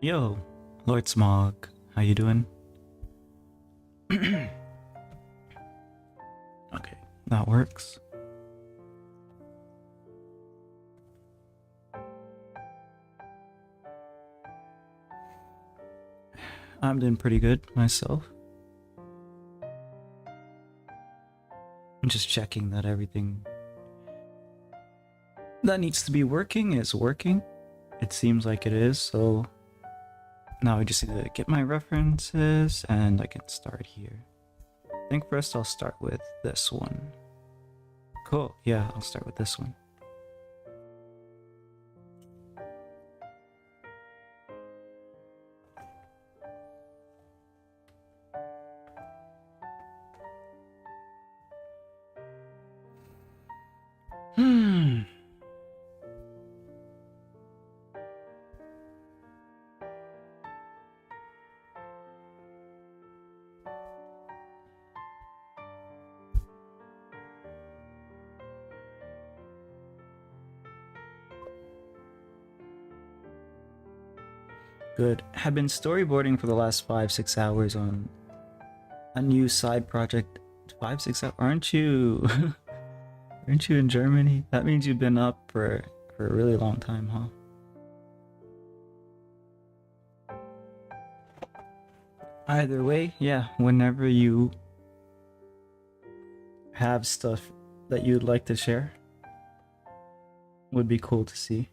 Yo, Lord Smog, how you doing? Okay, that works. I'm doing pretty good myself. I'm just checking that everything that needs to be working is working. It seems like it is, so now I just need to get my references and I can start here. I think first I'll start with this one. Cool, yeah, I'll start with this one. Hmm. Good. Have been storyboarding for the last 5-6 hours on a new side project. 5-6 hours? Aren't you? Aren't you in Germany? That means you've been up for a really long time, huh? Either way, yeah, whenever you have stuff that you'd like to share, would be cool to see.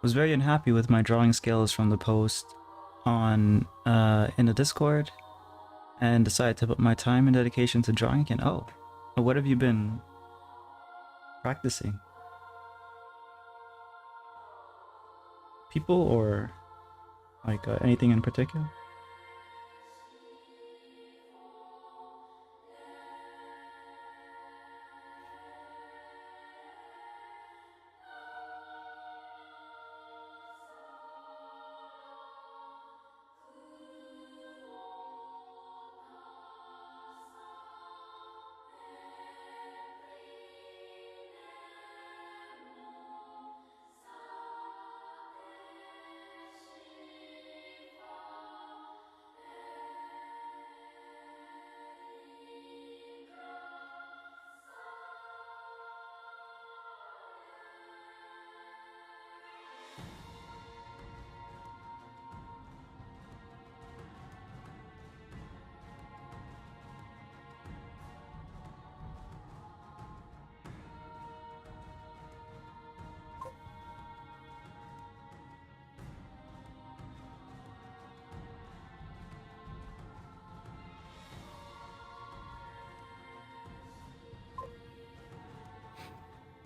Was very unhappy with my drawing skills from the post on in the Discord, and decided to put my time and dedication to drawing again. Oh, what have you been practicing? People or like anything in particular?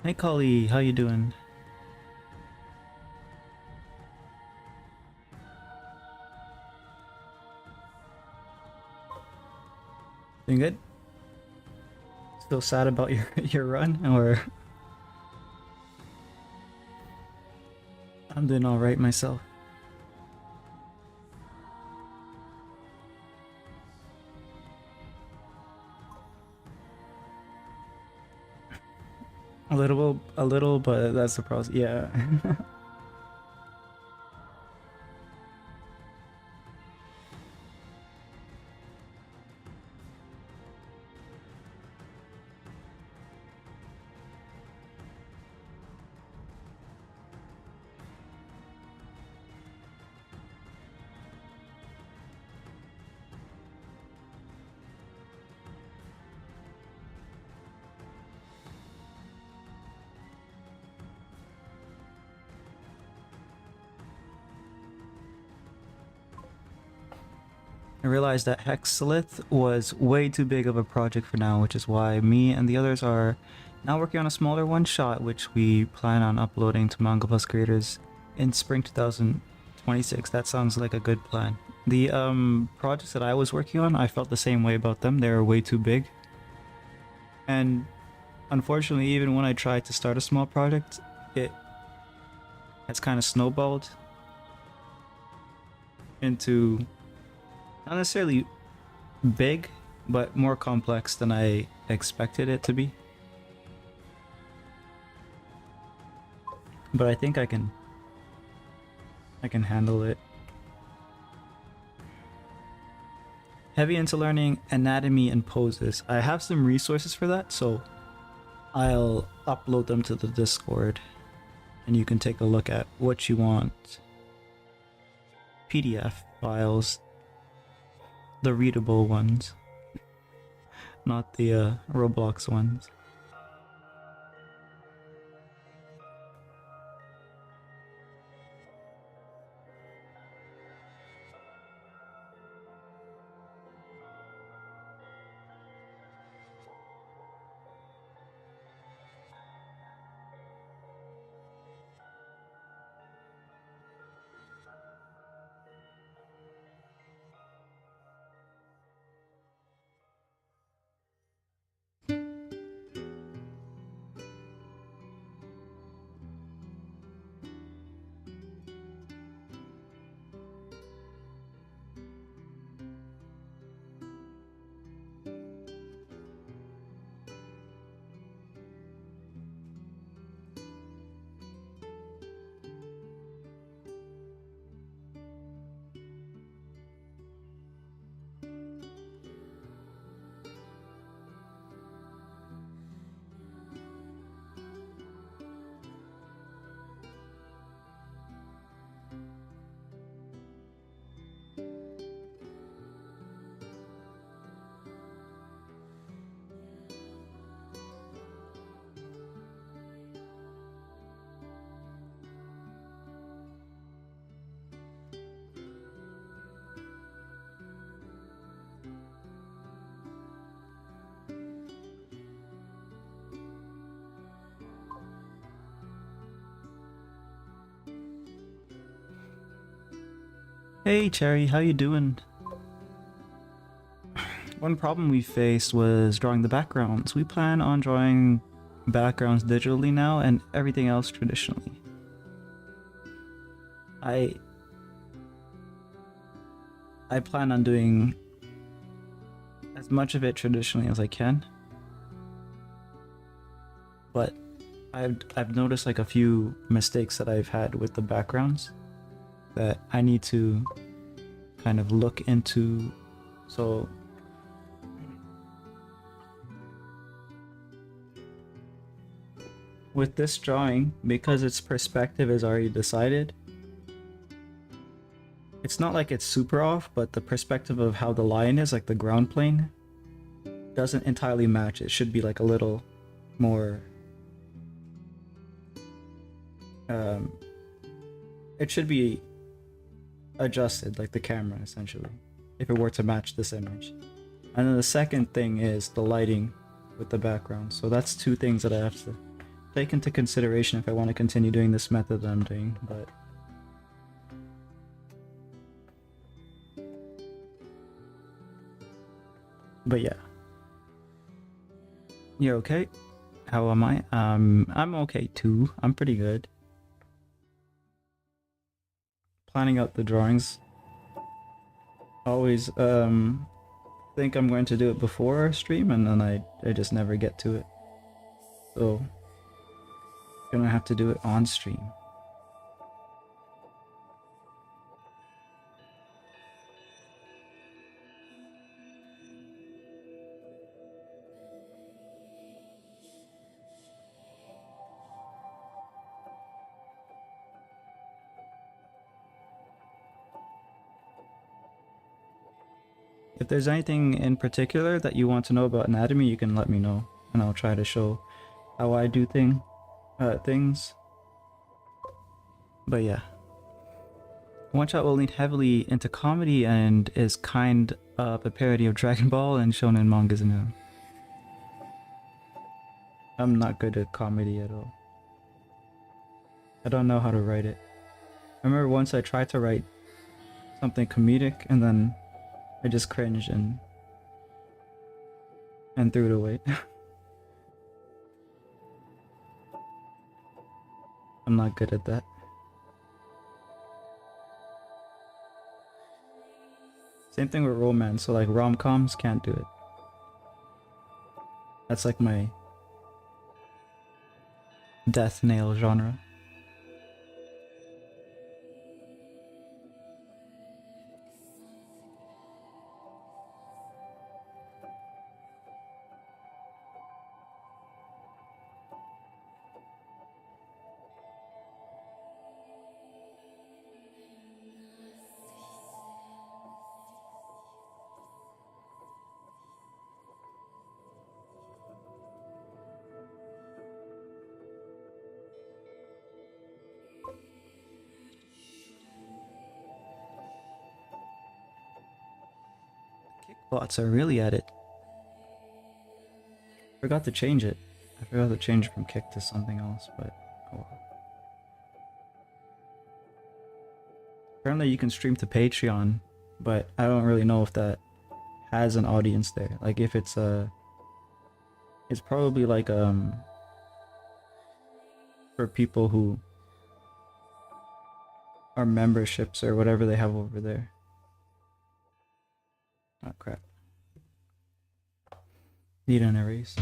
Hey Kali, how you doing? Doing good? Still sad about your your run, or I'm doing all right myself. A little, but that's the process. Yeah. I realized that Hexlith was way too big of a project for now, which is why me and the others are now working on a smaller one-shot, which we plan on uploading to Manga Plus Creators in spring 2026. That sounds like a good plan. The projects that I was working on, I felt the same way about them. They were way too big. And unfortunately, even when I tried to start a small project, it has kind of snowballed into not necessarily big, but more complex than I expected it to be. But I think I can handle it. Heavy into learning anatomy and poses. I have some resources for that, so I'll upload them to the Discord and you can take a look at what you want. PDF files, the readable ones, not the Roblox ones. Hey Cherry, how you doing? One problem we faced was drawing the backgrounds. We plan on drawing backgrounds digitally now and everything else traditionally. I plan on doing as much of it traditionally as I can. But I've noticed like a few mistakes that I've had with the backgrounds that I need to kind of look into. So with this drawing, because its perspective is already decided, it's not like it's super off, but the perspective of how the line is, like the ground plane, doesn't entirely match. It should be like a little more it should be adjusted, like the camera essentially, if it were to match this image. And then the second thing is the lighting with the background. So that's two things that I have to take into consideration if I want to continue doing this method that I'm doing. But yeah. You're okay? How am I? I'm okay too. I'm pretty good. Planning out the drawings. Always think I'm going to do it before our stream and then I just never get to it. So gonna have to do it on stream. If there's anything in particular that you want to know about anatomy, you can let me know, and I'll try to show how I do things. But yeah. One Shot will lean heavily into comedy and is kind of a parody of Dragon Ball and shonen mangas and anime. I'm not good at comedy at all. I don't know how to write it. I remember once I tried to write something comedic and then I just cringed and threw it away. I'm not good at that. Same thing with romance, so like rom-coms can't do it. That's like my death nail genre. Kickbots are really at it. Forgot to change it. I forgot to change it from kick to something else, but oh well. Apparently you can stream to Patreon, but I don't really know if that has an audience there. Like if it's it's probably like for people who are memberships or whatever they have over there. Oh crap. Need an eraser.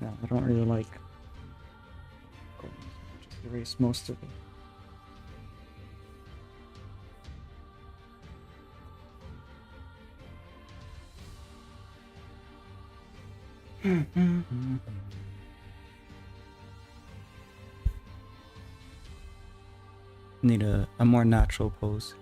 No, I don't really like. Just erase most of it. Need a more natural pose.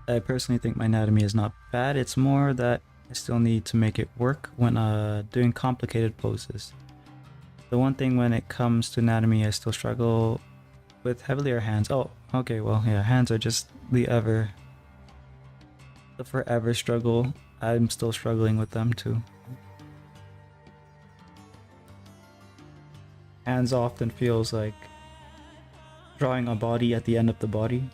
I personally think my anatomy is not bad. It's more that I still need to make it work when doing complicated poses. The one thing when it comes to anatomy I still struggle with heavily are hands. Oh, okay, well, yeah, hands are just the forever struggle. I'm still struggling with them too. Hands often feels like drawing a body at the end of the body.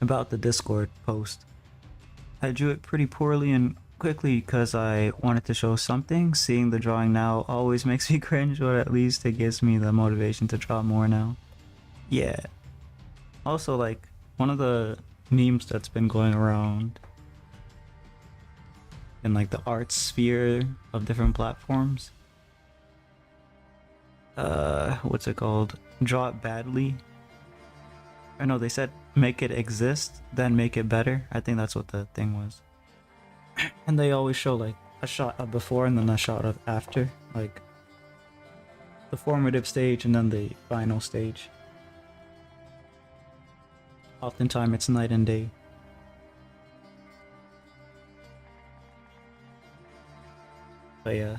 About the Discord post, I drew it pretty poorly and quickly because I wanted to show something. Seeing the drawing now always makes me cringe, or at least it gives me the motivation to draw more now. Yeah. Also, like, one of the memes that's been going around in like the art sphere of different platforms. What's it called? Draw it badly. I know they said make it exist, then make it better. I think that's what the thing was. And they always show like a shot of before and then a shot of after, like the formative stage and then the final stage. Oftentimes it's night and day. But yeah,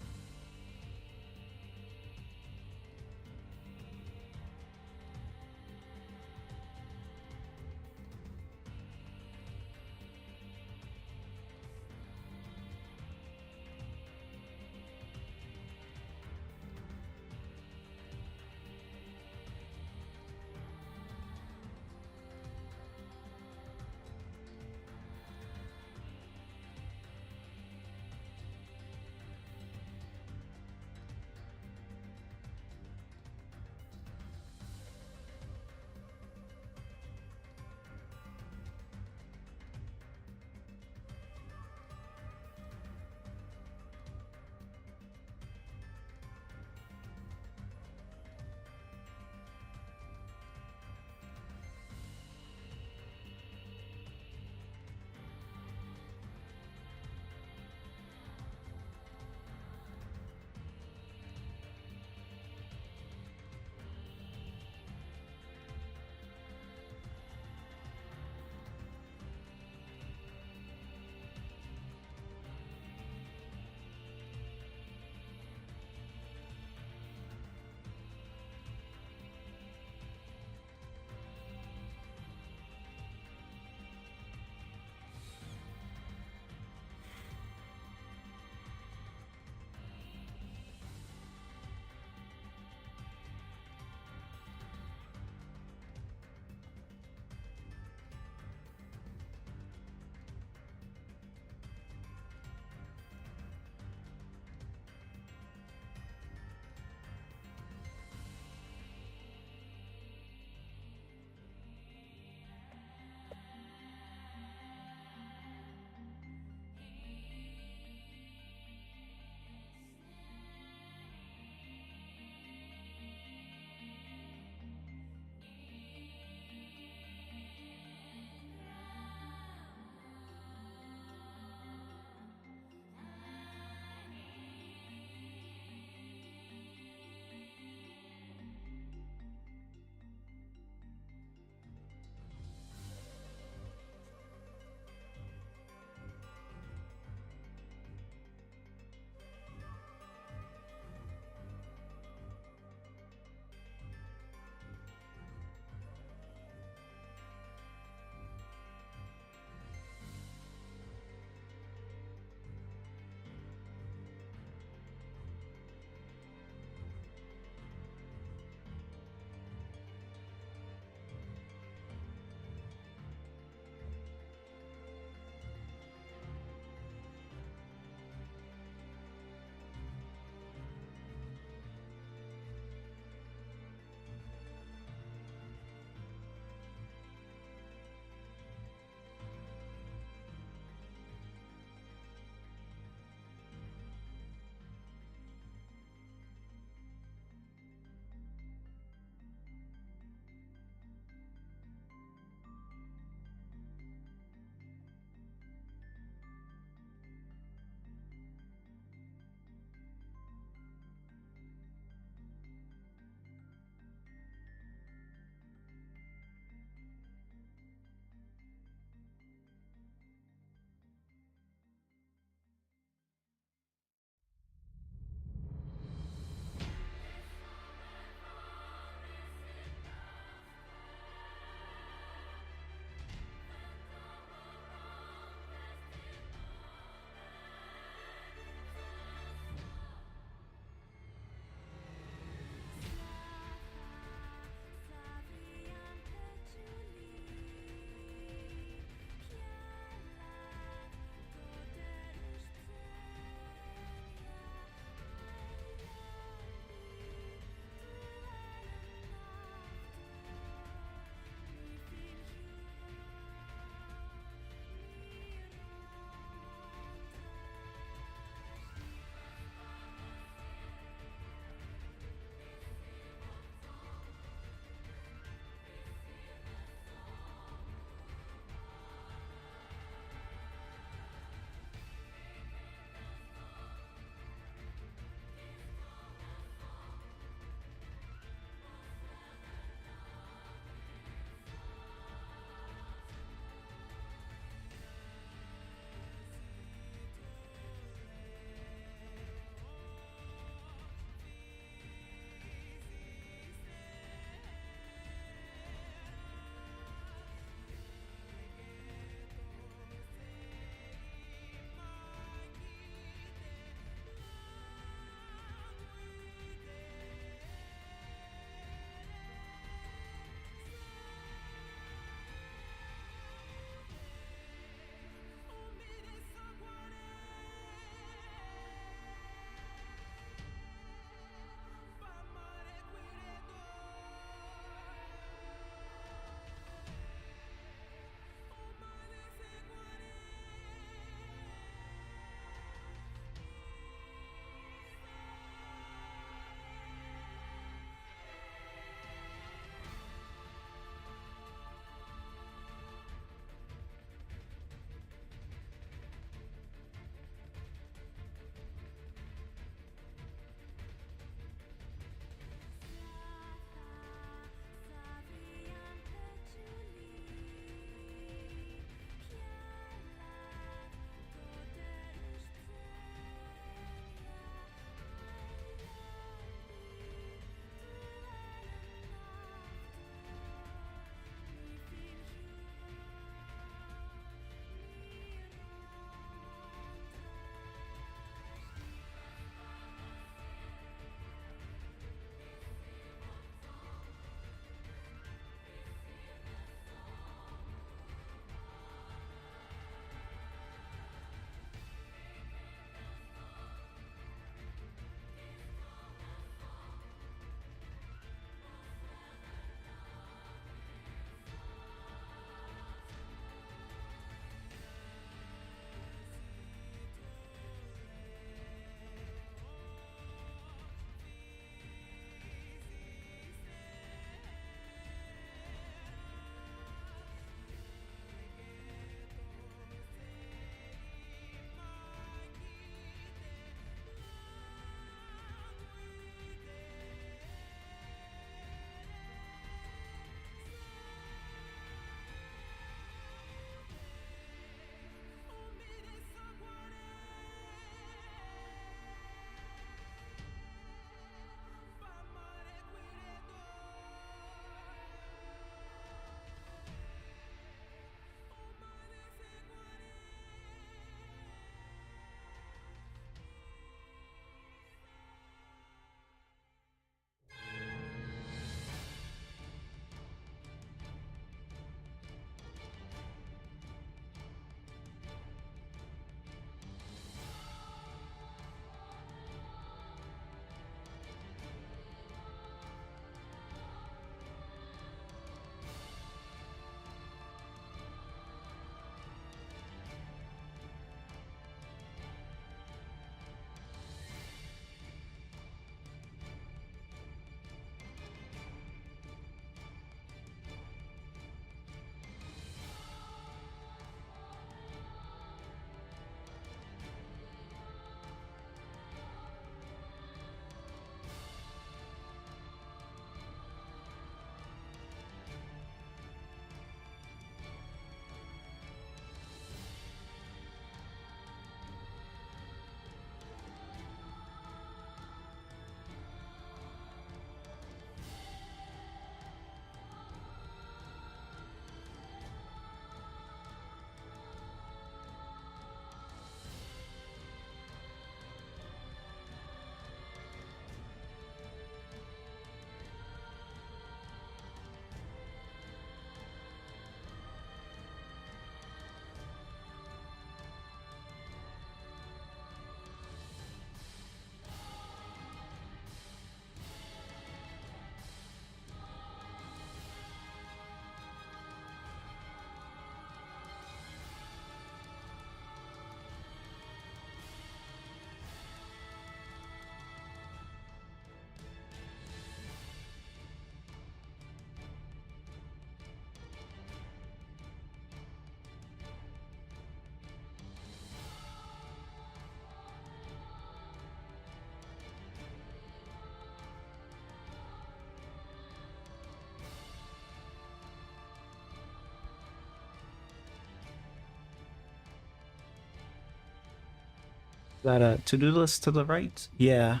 Is that a to-do list to the right? Yeah.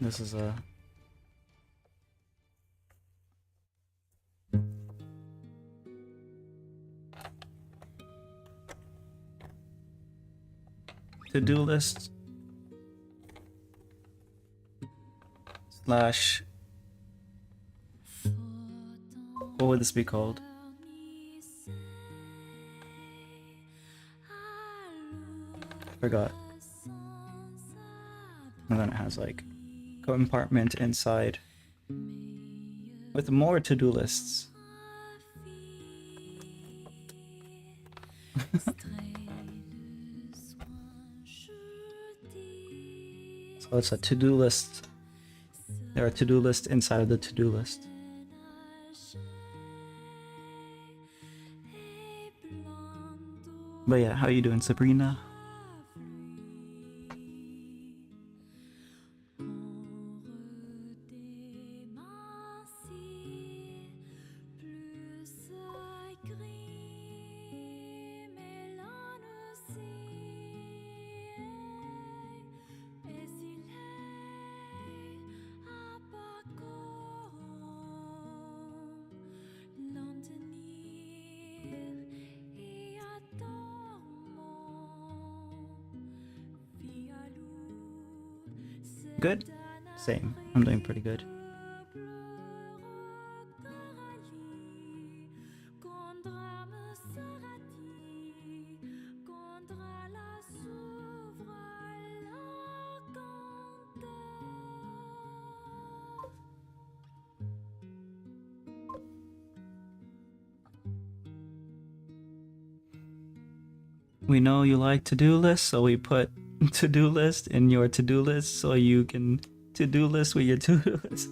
This is a... to-do list slash... What would this be called? I forgot. And then it has like compartment inside with more to-do lists. So it's a to-do list. There are to-do lists inside of the to-do list. But yeah, how you doing, Sabrina? Good? Same. I'm doing pretty good. We know you like to-do lists, so we put to-do list in your to-do list so you can to-do list with your to-do list.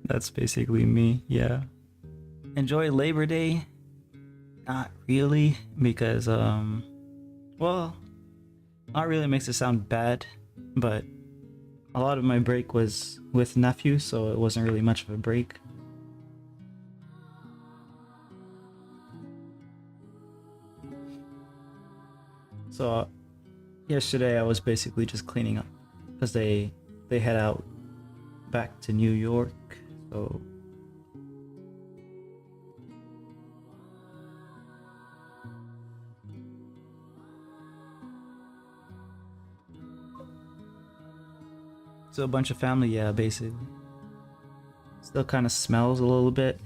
That's basically me, yeah. Enjoy Labor Day? Not really, because, well, not really makes it sound bad, but a lot of my break was with nephew, so it wasn't really much of a break. So yesterday I was basically just cleaning up because they head out back to New York, so a bunch of family, yeah, basically. Still kind of smells a little bit,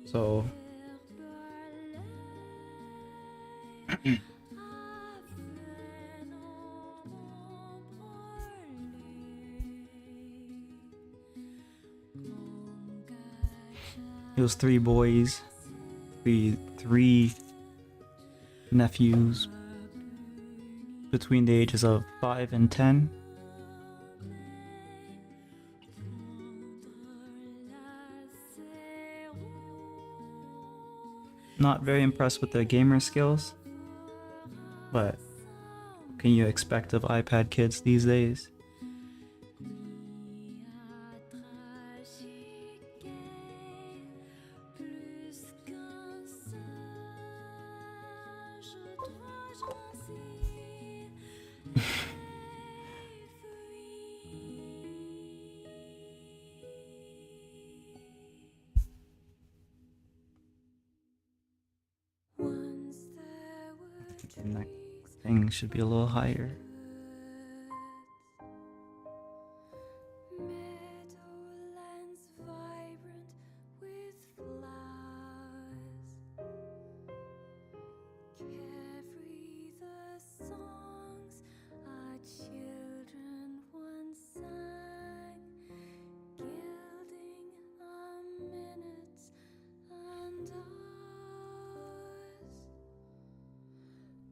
so it was 3 boys, three nephews between the ages of 5 and 10. Not very impressed with their gamer skills, but what can you expect of iPad kids these days? That thing should be a little higher.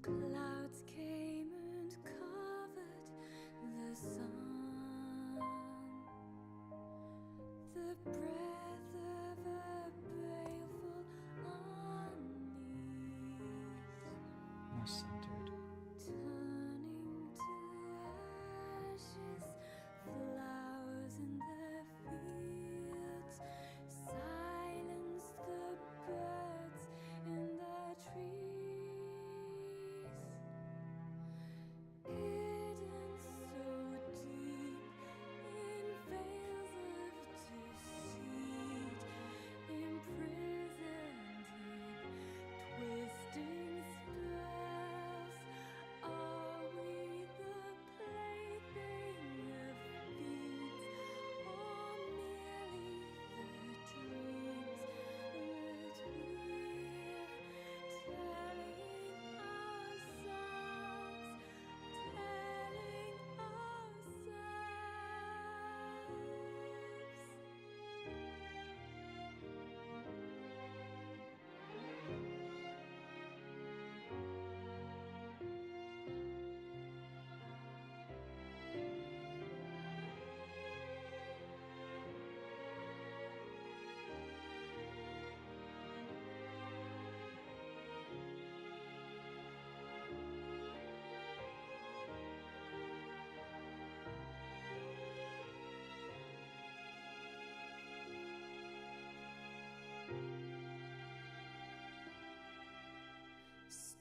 Clouds came and covered the sun. The breath of a baleful unease, More centered. turning to ashes, flowers in the fields, silence the birds in the trees.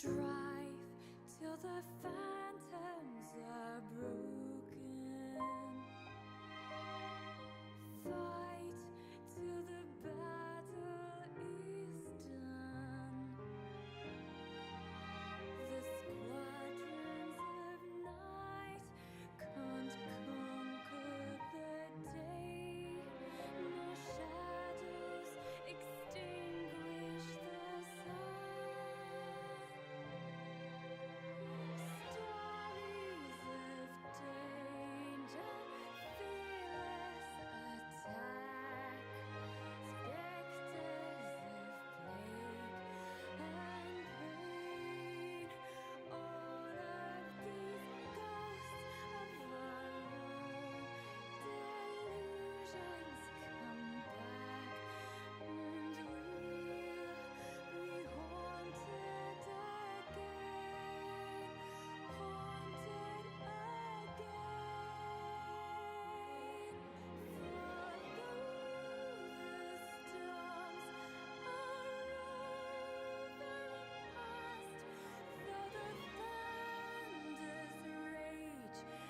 Strive till the phantoms are broken. Fight till the battle is done. The squadrons of night can't conquer the day, nor shadows extinguish the sun. Stories of danger, fearless attack, specters of plague and pain. All of these ghosts of our own delusions come back, and we'll be haunted again,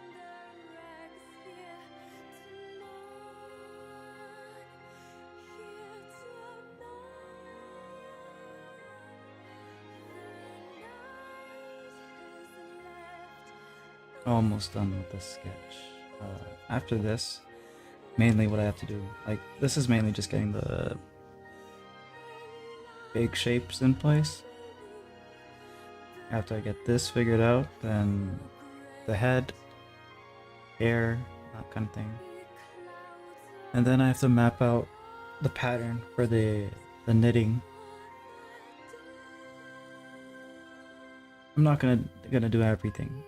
haunted again. Almost done with the sketch. After this, mainly what I have to do, like, this is mainly just getting the big shapes in place. After I get this figured out, then the head, hair, that kind of thing. And then I have to map out the pattern for the knitting. I'm not gonna do everything,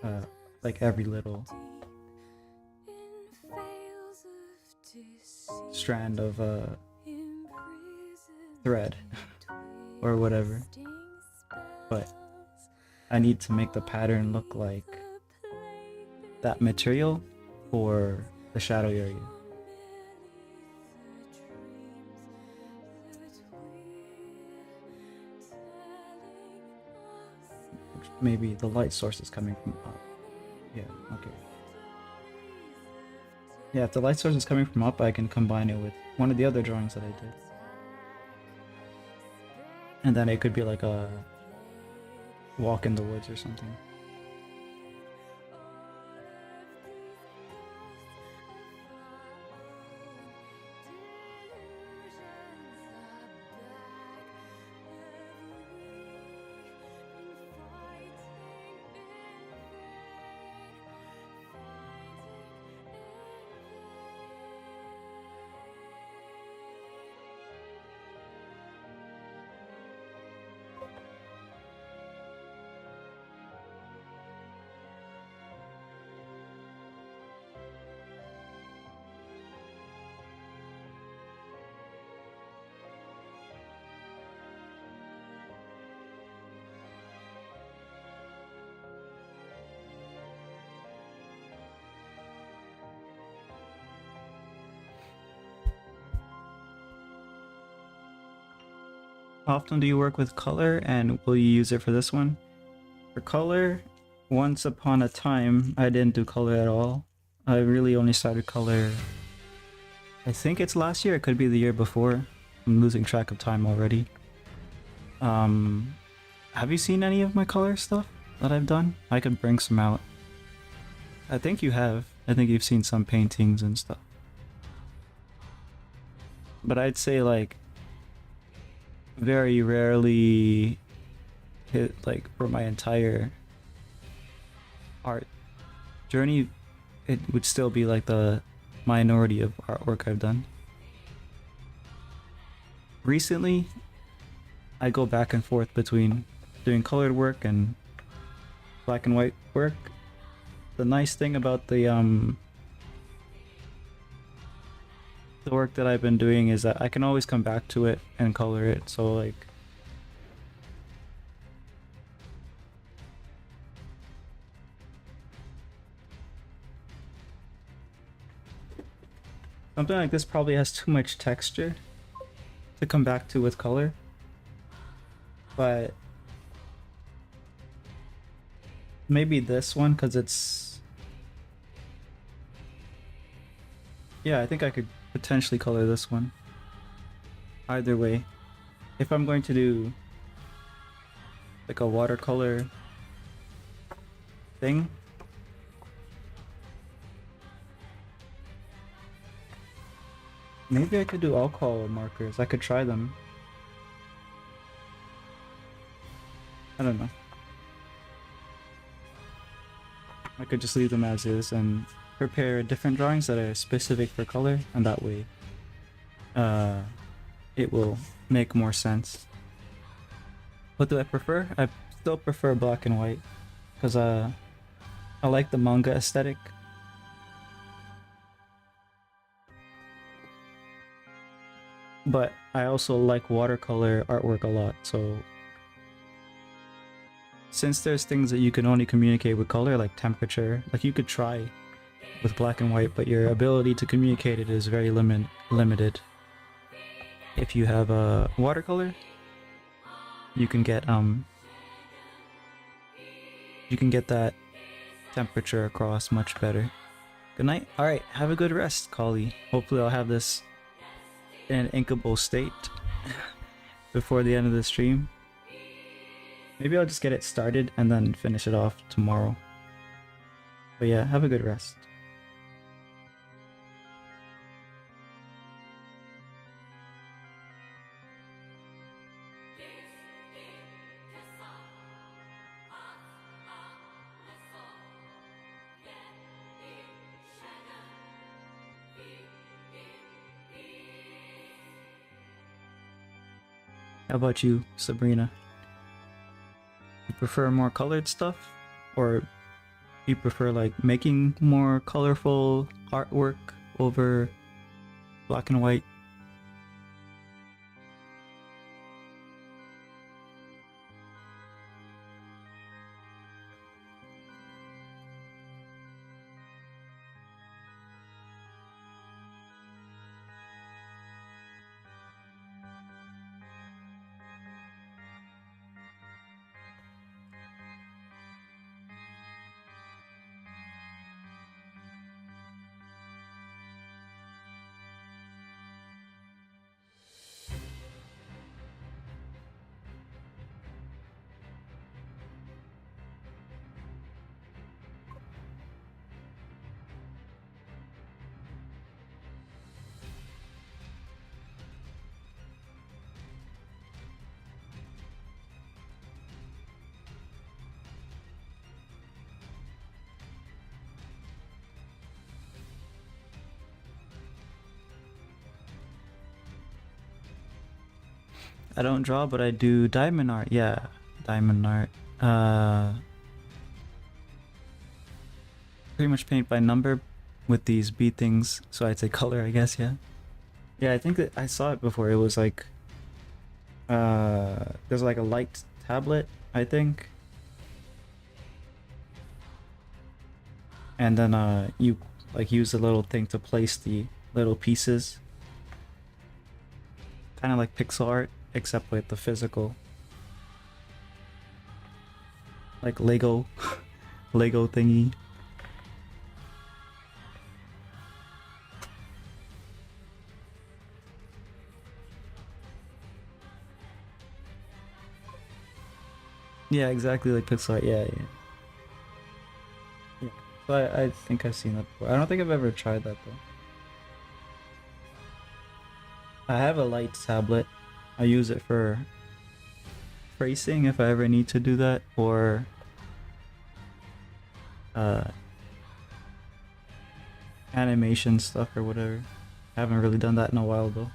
like every little strand of thread or whatever, but I need to make the pattern look like that material for the shadow area. Maybe the light source is coming from up. Yeah, okay. Yeah, if the light source is coming from up, I can combine it with one of the other drawings that I did. And then it could be like a walk in the woods or something. How often do you work with color, and will you use it for this one? For color, once upon a time, I didn't do color at all. I really only started color, I think it's last year, it could be the year before. I'm losing track of time already. Have you seen any of my color stuff that I've done? I could bring some out. I think you have. I think you've seen some paintings and stuff. But I'd say, like, very rarely hit, like, for my entire art journey, it would still be like the minority of artwork I've done. Recently, I go back and forth between doing colored work and black and white work. The nice thing about the work that I've been doing is that I can always come back to it and color it. So, like, Something like this probably has too much texture to come back to with color. But maybe this one, because it's... Yeah, I think I could potentially color this one. Either way. If I'm going to do like a watercolor thing, maybe I could do alcohol markers. I could try them. I don't know. I could just leave them as is and prepare different drawings that are specific for color, and that way it will make more sense. What do I prefer? I still prefer black and white because I like the manga aesthetic. But I also like watercolor artwork a lot, so since there's things that you can only communicate with color, like temperature, like you could try with black and white, but your ability to communicate it is very limited. If you have a watercolor, you can get that temperature across much better. Good night. All right, have a good rest, Kali. Hopefully, I'll have this in an inkable state before the end of the stream. Maybe I'll just get it started and then finish it off tomorrow. But yeah, have a good rest. How about you, Sabrina? You prefer more colored stuff? Or you prefer like making more colorful artwork over black and white? I don't draw, but I do diamond art. Yeah, diamond art. Pretty much paint by number with these bead things. So I'd say color, I guess. Yeah. Yeah, I think that I saw it before. It was like, there's like a light tablet, I think. And then you like use a little thing to place the little pieces. Kind of like pixel art, except with the physical. Like Lego, Lego thingy. Yeah, exactly like pixel art. Yeah, yeah. Yeah. So I think I've seen that before. I don't think I've ever tried that though. I have a light tablet. I use it for tracing if I ever need to do that, or animation stuff or whatever. I haven't really done that in a while though.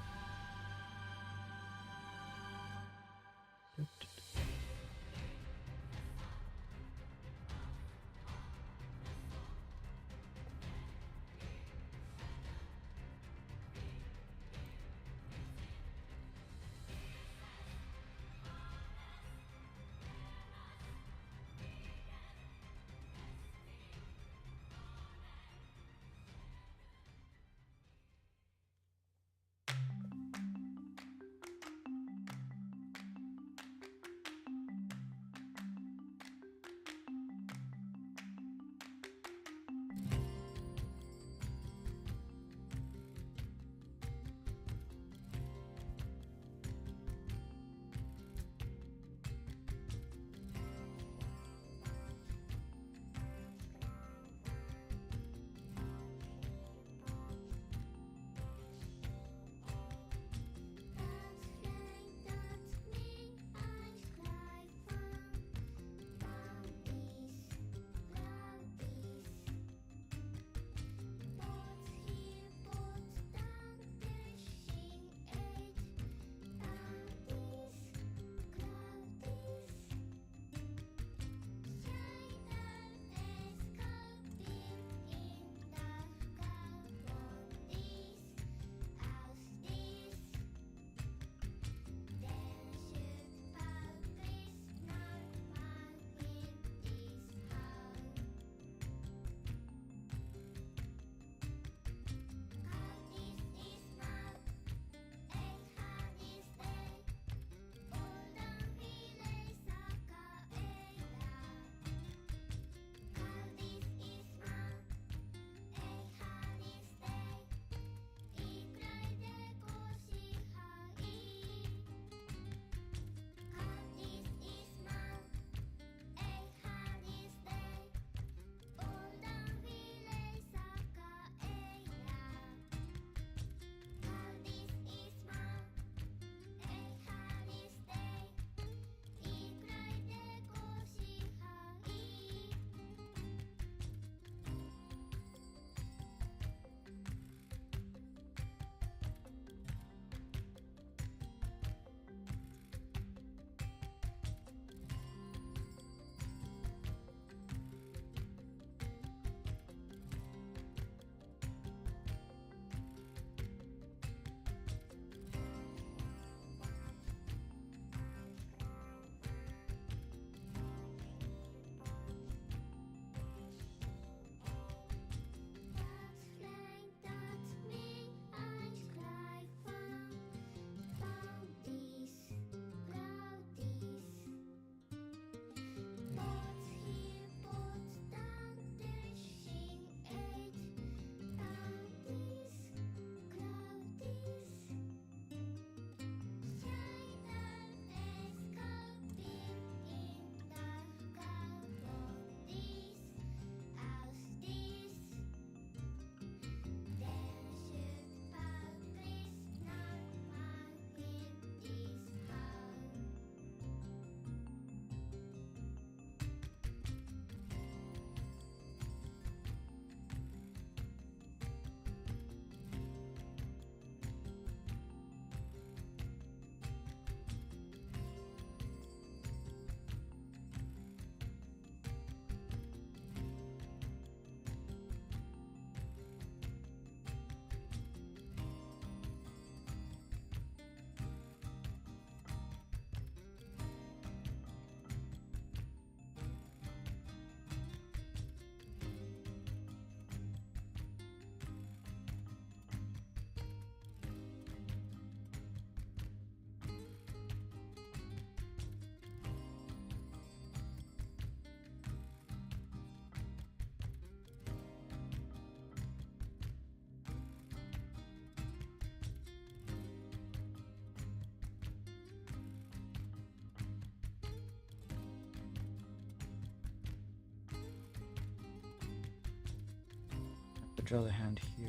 draw the hand here.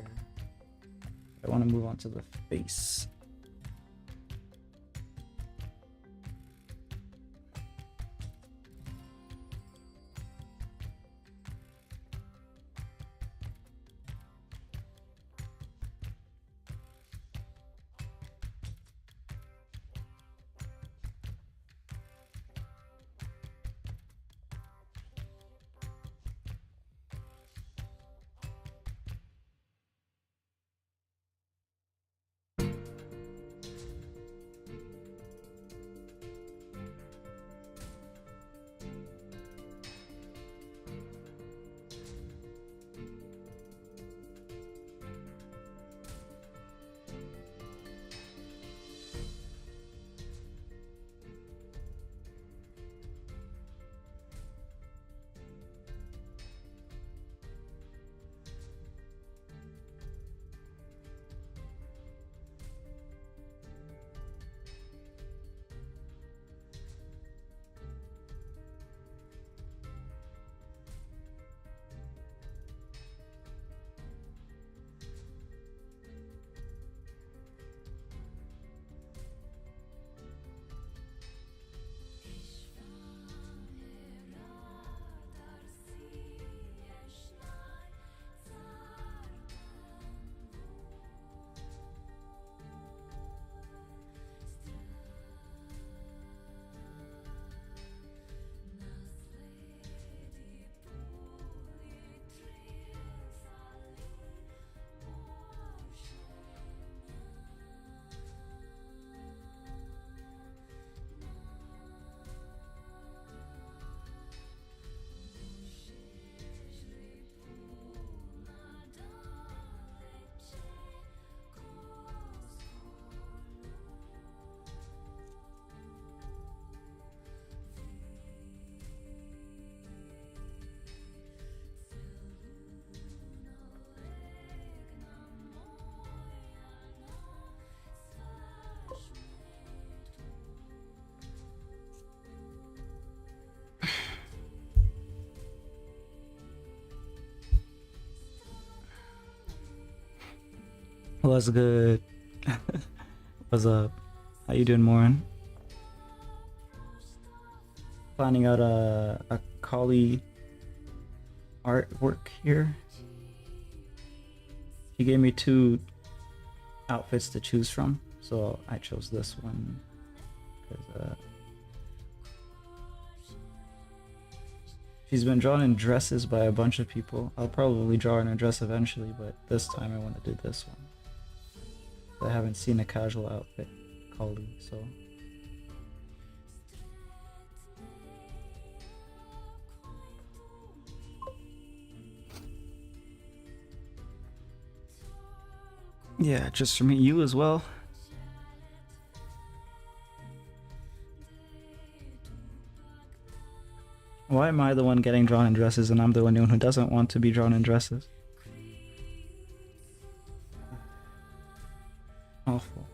I want to move on to the face. What's good? What's up? How you doing, Morin? Planning out a Kali artwork here. He gave me 2 outfits to choose from, so I chose this one because she's been drawn in dresses by a bunch of people. I'll probably draw her in a dress eventually, but this time I want to do this one. I haven't seen a casual outfit Kali, so yeah, just for me, you as well. Why am I the one getting drawn in dresses and I'm the one who doesn't want to be drawn in dresses? Awful.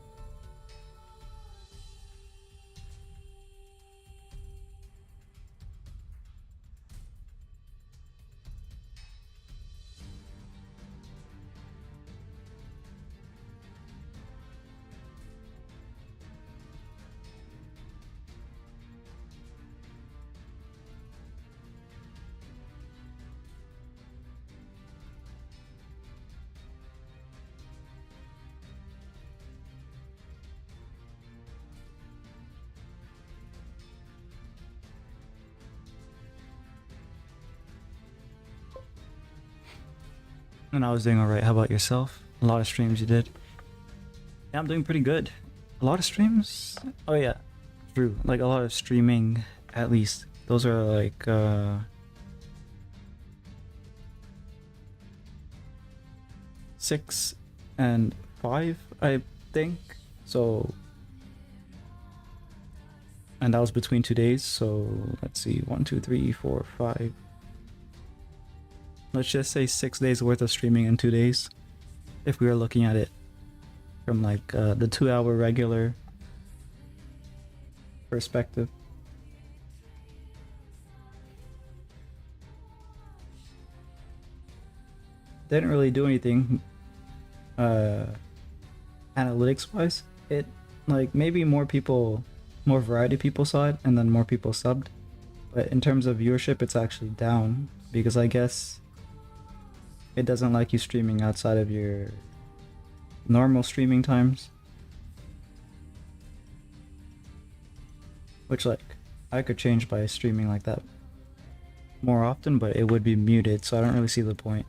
And I was doing alright. How about yourself? A lot of streams you did. Yeah, I'm doing pretty good. A lot of streams? Oh yeah, true. Like a lot of streaming, at least. Those are like 6 and 5, I think. So, and that was between 2 days. So let's see, 1, 2, 3, 4, 5. Let's just say 6 days worth of streaming in 2 days, if we are looking at it from like the 2-hour regular perspective. didn't really do anything analytics wise. It like maybe more people, more variety of people saw it, and then more people subbed. But in terms of viewership, it's actually down because I guess it doesn't like you streaming outside of your normal streaming times. Which like I could change by streaming like that more often, but it would be muted, so I don't really see the point.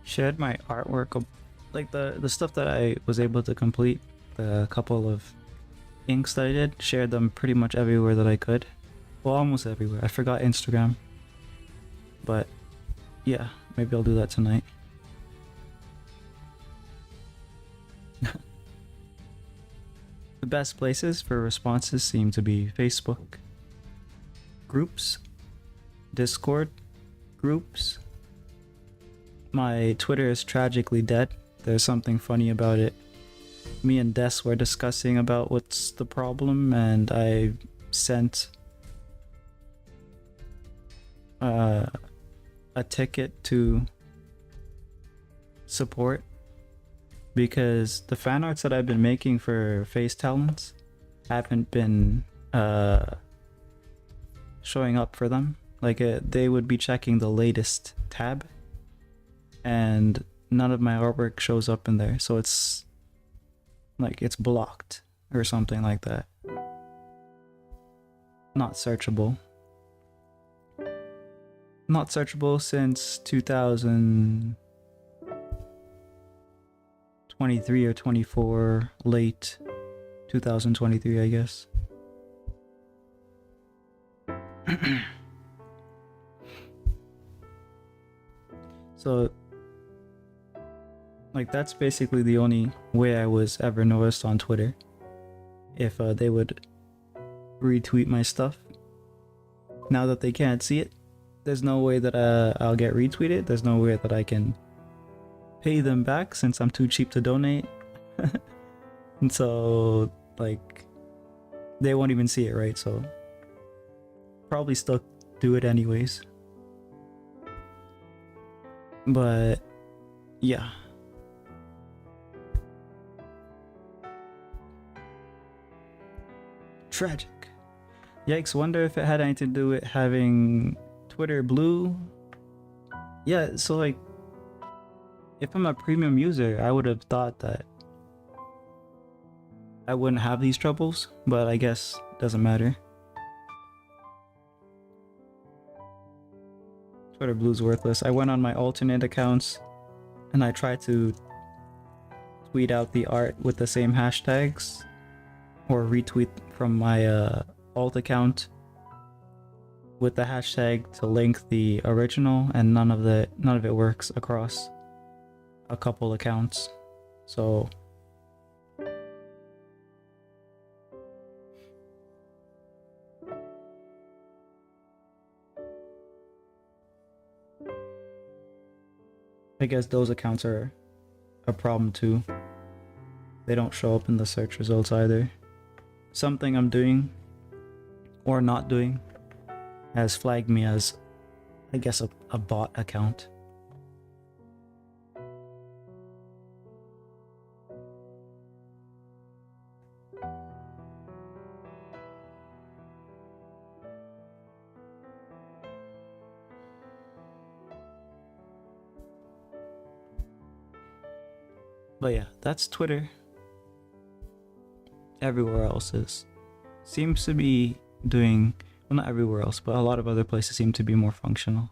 Shared my artwork, like the stuff that I was able to complete, the couple of inks that I did, shared them pretty much everywhere that I could. Well, almost everywhere. I forgot Instagram, but yeah, maybe I'll do that tonight. The best places for responses seem to be Facebook, groups, Discord, groups. My Twitter is tragically dead. There's something funny about it. Me and Des were discussing about what's the problem, and I sent a ticket to support because the fan arts that I've been making for Face Talents haven't been showing up for them. Like they would be checking the latest tab, and none of my artwork shows up in there, so it's like it's blocked or something like that. Not searchable. Not searchable since 2023 or 24, late 2023, I guess. So like that's basically the only way I was ever noticed on Twitter. If they would retweet my stuff. Now that they can't see it, there's no way that I'll get retweeted. There's no way that I can pay them back since I'm too cheap to donate. And so like they won't even see it, right? So probably still do it anyways. But yeah. Tragic. Yikes, wonder if it had anything to do with having Twitter Blue. Yeah, so like if I'm a premium user, I would have thought that I wouldn't have these troubles, but I guess it doesn't matter. Twitter Blue's worthless. I went on my alternate accounts and I tried to tweet out the art with the same hashtags or retweet from my alt account with the hashtag to link the original, and none of it works across a couple accounts. So I guess those accounts are a problem too. They don't show up in the search results either. Something I'm doing or not doing has flagged me as, I guess, a bot account. But yeah, that's Twitter. Everywhere else seems to be doing, well, not everywhere else, but a lot of other places seem to be more functional.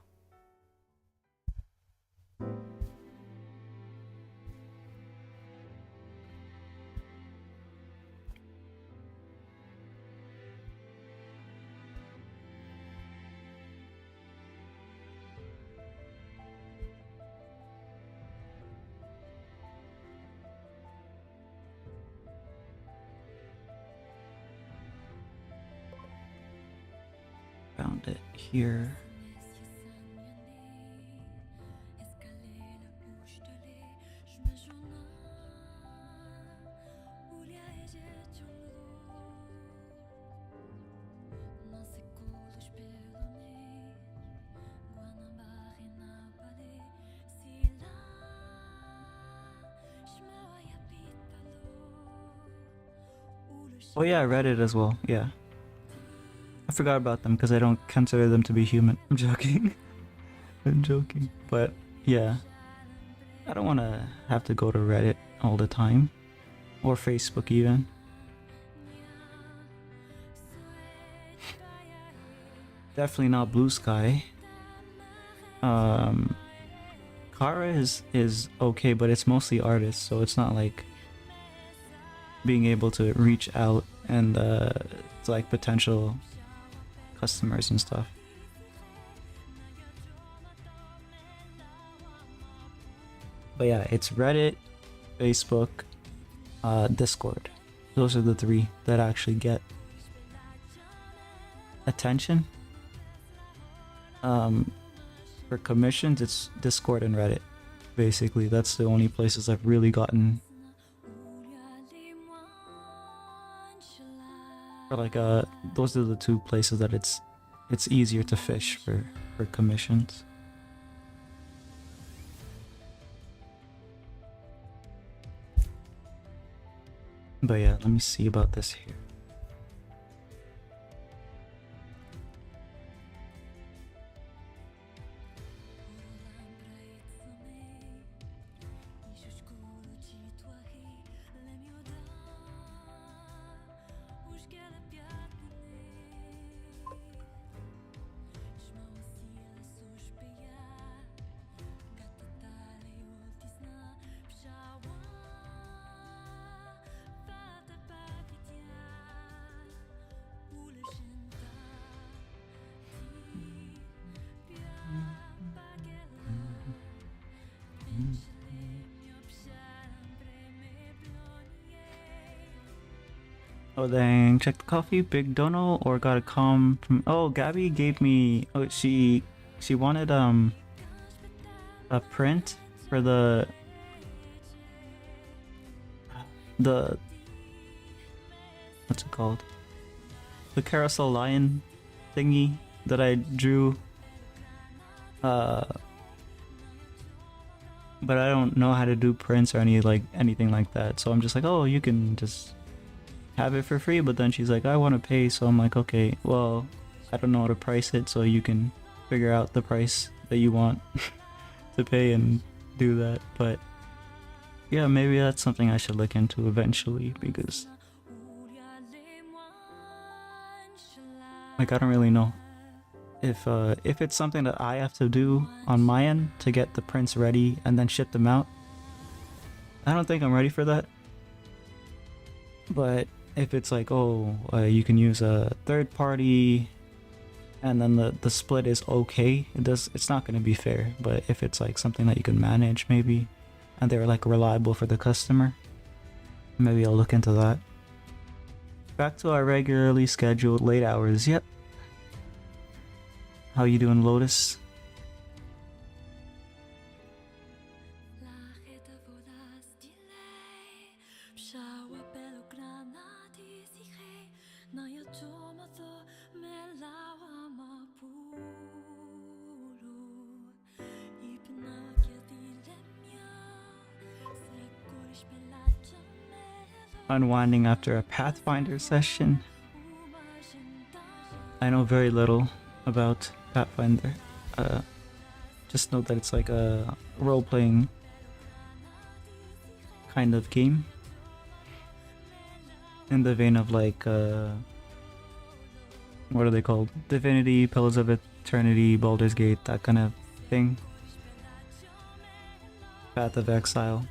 Found it here. Oh yeah, I read it as well. Yeah. I forgot about them because I don't consider them to be human. I'm joking. I'm joking. But yeah. I don't want to have to go to Reddit all the time. Or Facebook even. Definitely not Blue Sky. Kara is okay, but it's mostly artists, so it's not like being able to reach out and to like potential customers and stuff. But yeah, it's Reddit, Facebook, Discord. Those are the three that actually get attention. For commissions, it's Discord and Reddit. Basically, that's the only places I've really gotten. Or like those are the two places that it's easier to fish for commissions. But yeah, let me see about this here. Oh dang, check the coffee, Big Dono, or got a com from, oh, Gabby gave me, oh, she wanted a print for the what's it called, the carousel lion thingy that I drew, but I don't know how to do prints or anything like that, so I'm just like, oh, you can just have it for free. But then she's like, I want to pay, so I'm like, okay, well, I don't know how to price it, so you can figure out the price that you want to pay and do that. But yeah, maybe that's something I should look into eventually, because like, I don't really know if it's something that I have to do on my end to get the prints ready and then ship them out. I don't think I'm ready for that. But if it's like, oh, you can use a third party and then the split is okay, it's not going to be fair. But if it's like something that you can manage maybe, and they're like reliable for the customer, maybe I'll look into that. Back to our regularly scheduled late hours. Yep. How you doing, Lotus? Unwinding after a Pathfinder session. I know very little about Pathfinder. Just know that it's like a role-playing kind of game. In the vein of like, what are they called? Divinity, Pillars of Eternity, Baldur's Gate, that kind of thing. Path of Exile.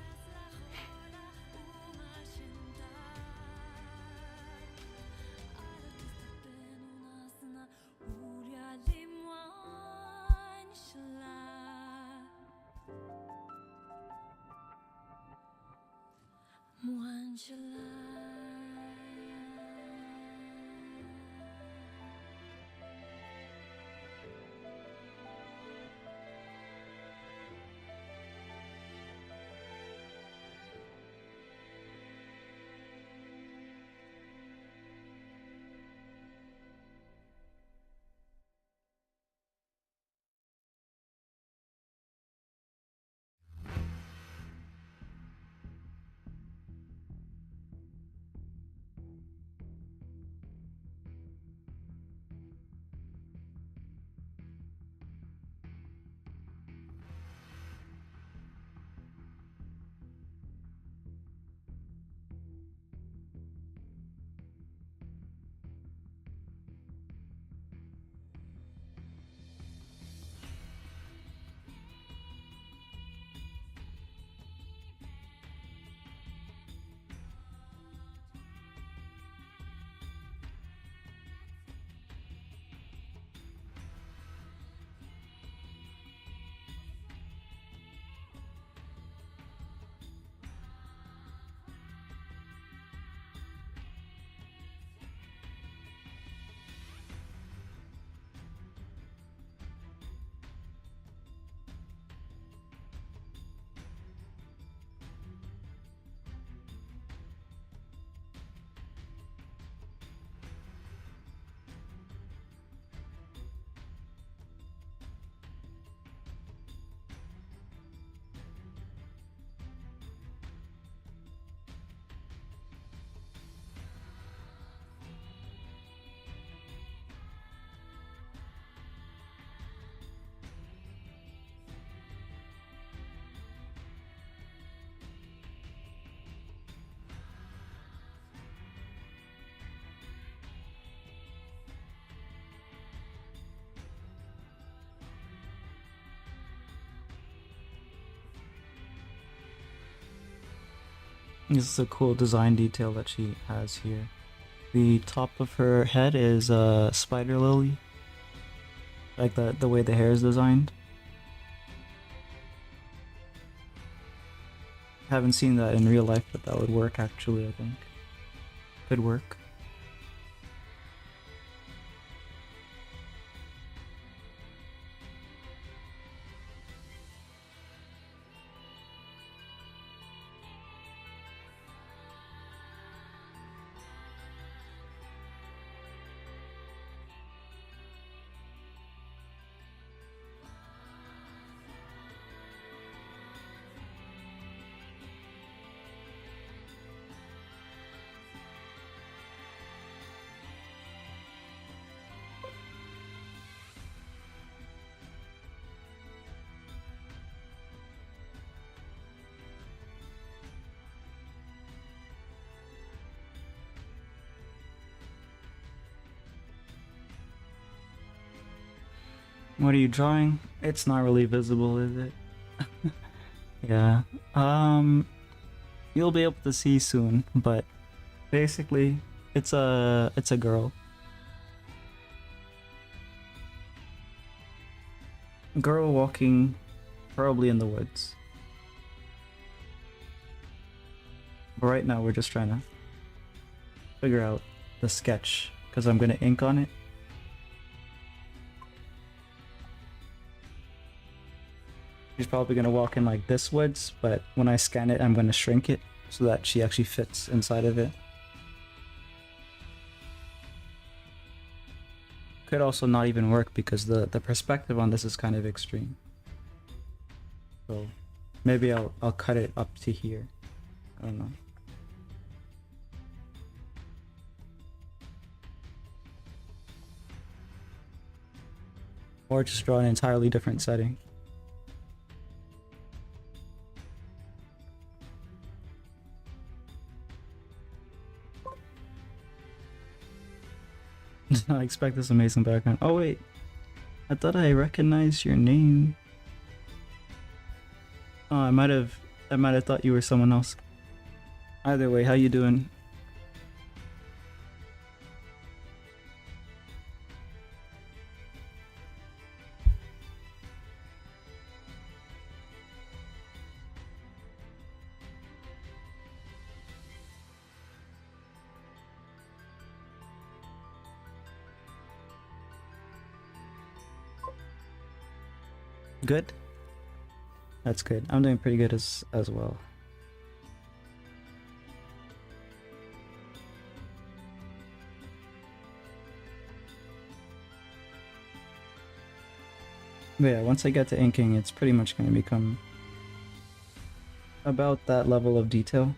This is a cool design detail that she has here. The top of her head is a spider lily. Like the way the hair is designed. Haven't seen that in real life, but that would work actually, I think. Could work. What are you drawing? It's not really visible, is it? Yeah. You'll be able to see soon, but basically it's a girl. Girl walking probably in the woods. But right now we're just trying to figure out the sketch because I'm gonna ink on it. She's probably gonna walk in like this woods, but when I scan it, I'm gonna shrink it so that she actually fits inside of it. Could also not even work because the perspective on this is kind of extreme. So maybe I'll cut it up to here. I don't know. Or just draw an entirely different setting. Did not expect this amazing background. Oh wait, I thought I recognized your name. Oh, I might have thought you were someone else. Either way, how you doing? Good? That's good. I'm doing pretty good as well. But yeah, once I get to inking, it's pretty much going to become about that level of detail.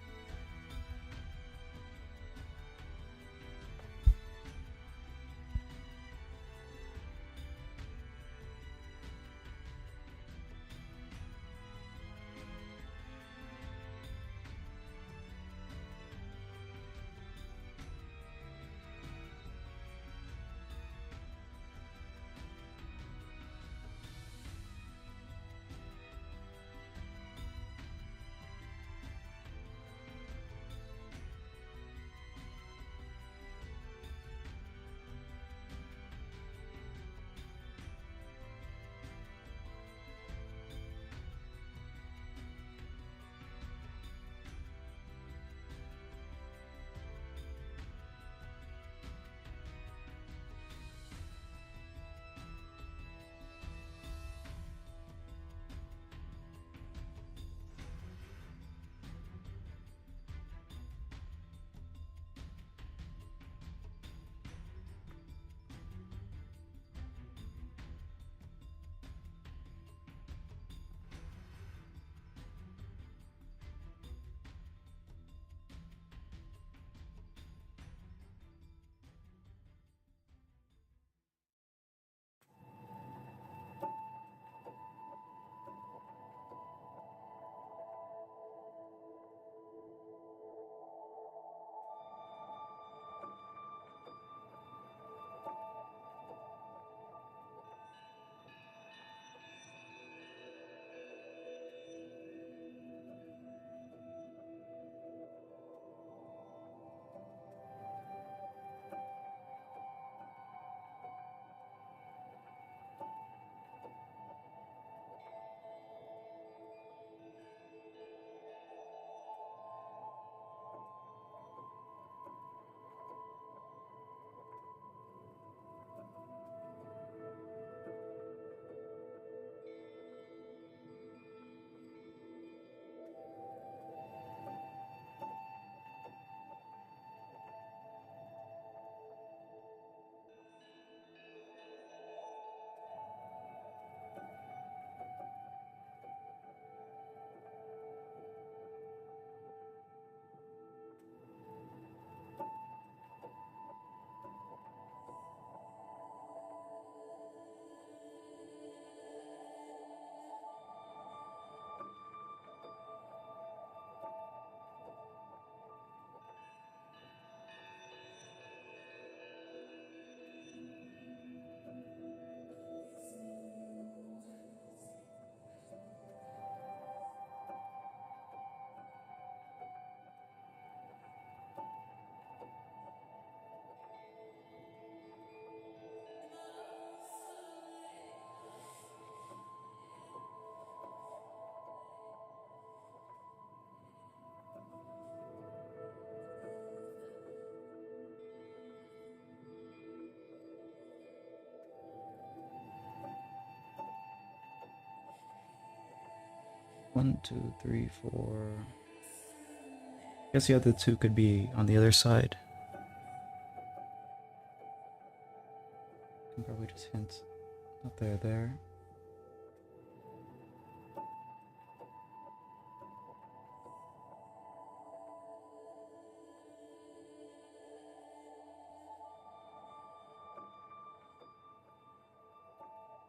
One, two, three, four. Guess the other two could be on the other side. Can probably just hint that they're there.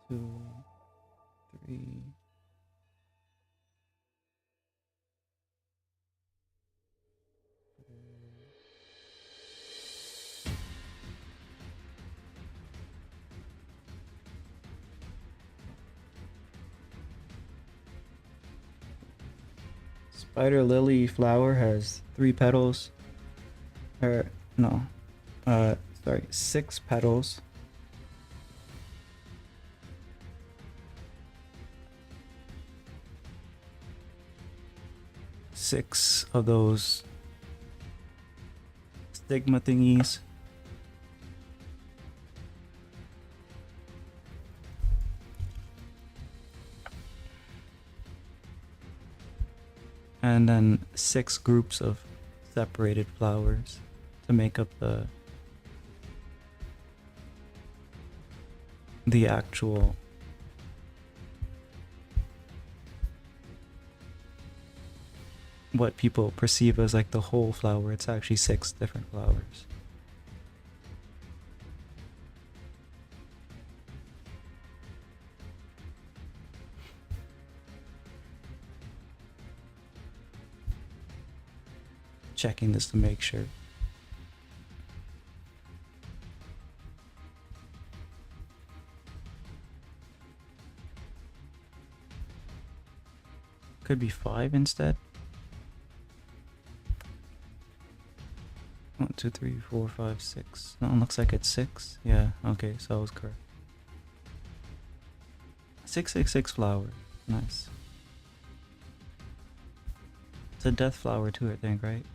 Two, three. Spider lily flower has 3 petals. Or no, sorry, 6 petals. Six of those stigma thingies. And then 6 groups of separated flowers to make up the actual what people perceive as like the whole flower. It's actually 6 different flowers. Checking this to make sure. Could be 5 instead. 1, 2, 3, 4, 5, 6. No, it looks like it's 6. Yeah, okay, so I was correct. 666 flower. Nice. It's a death flower too, I think, right?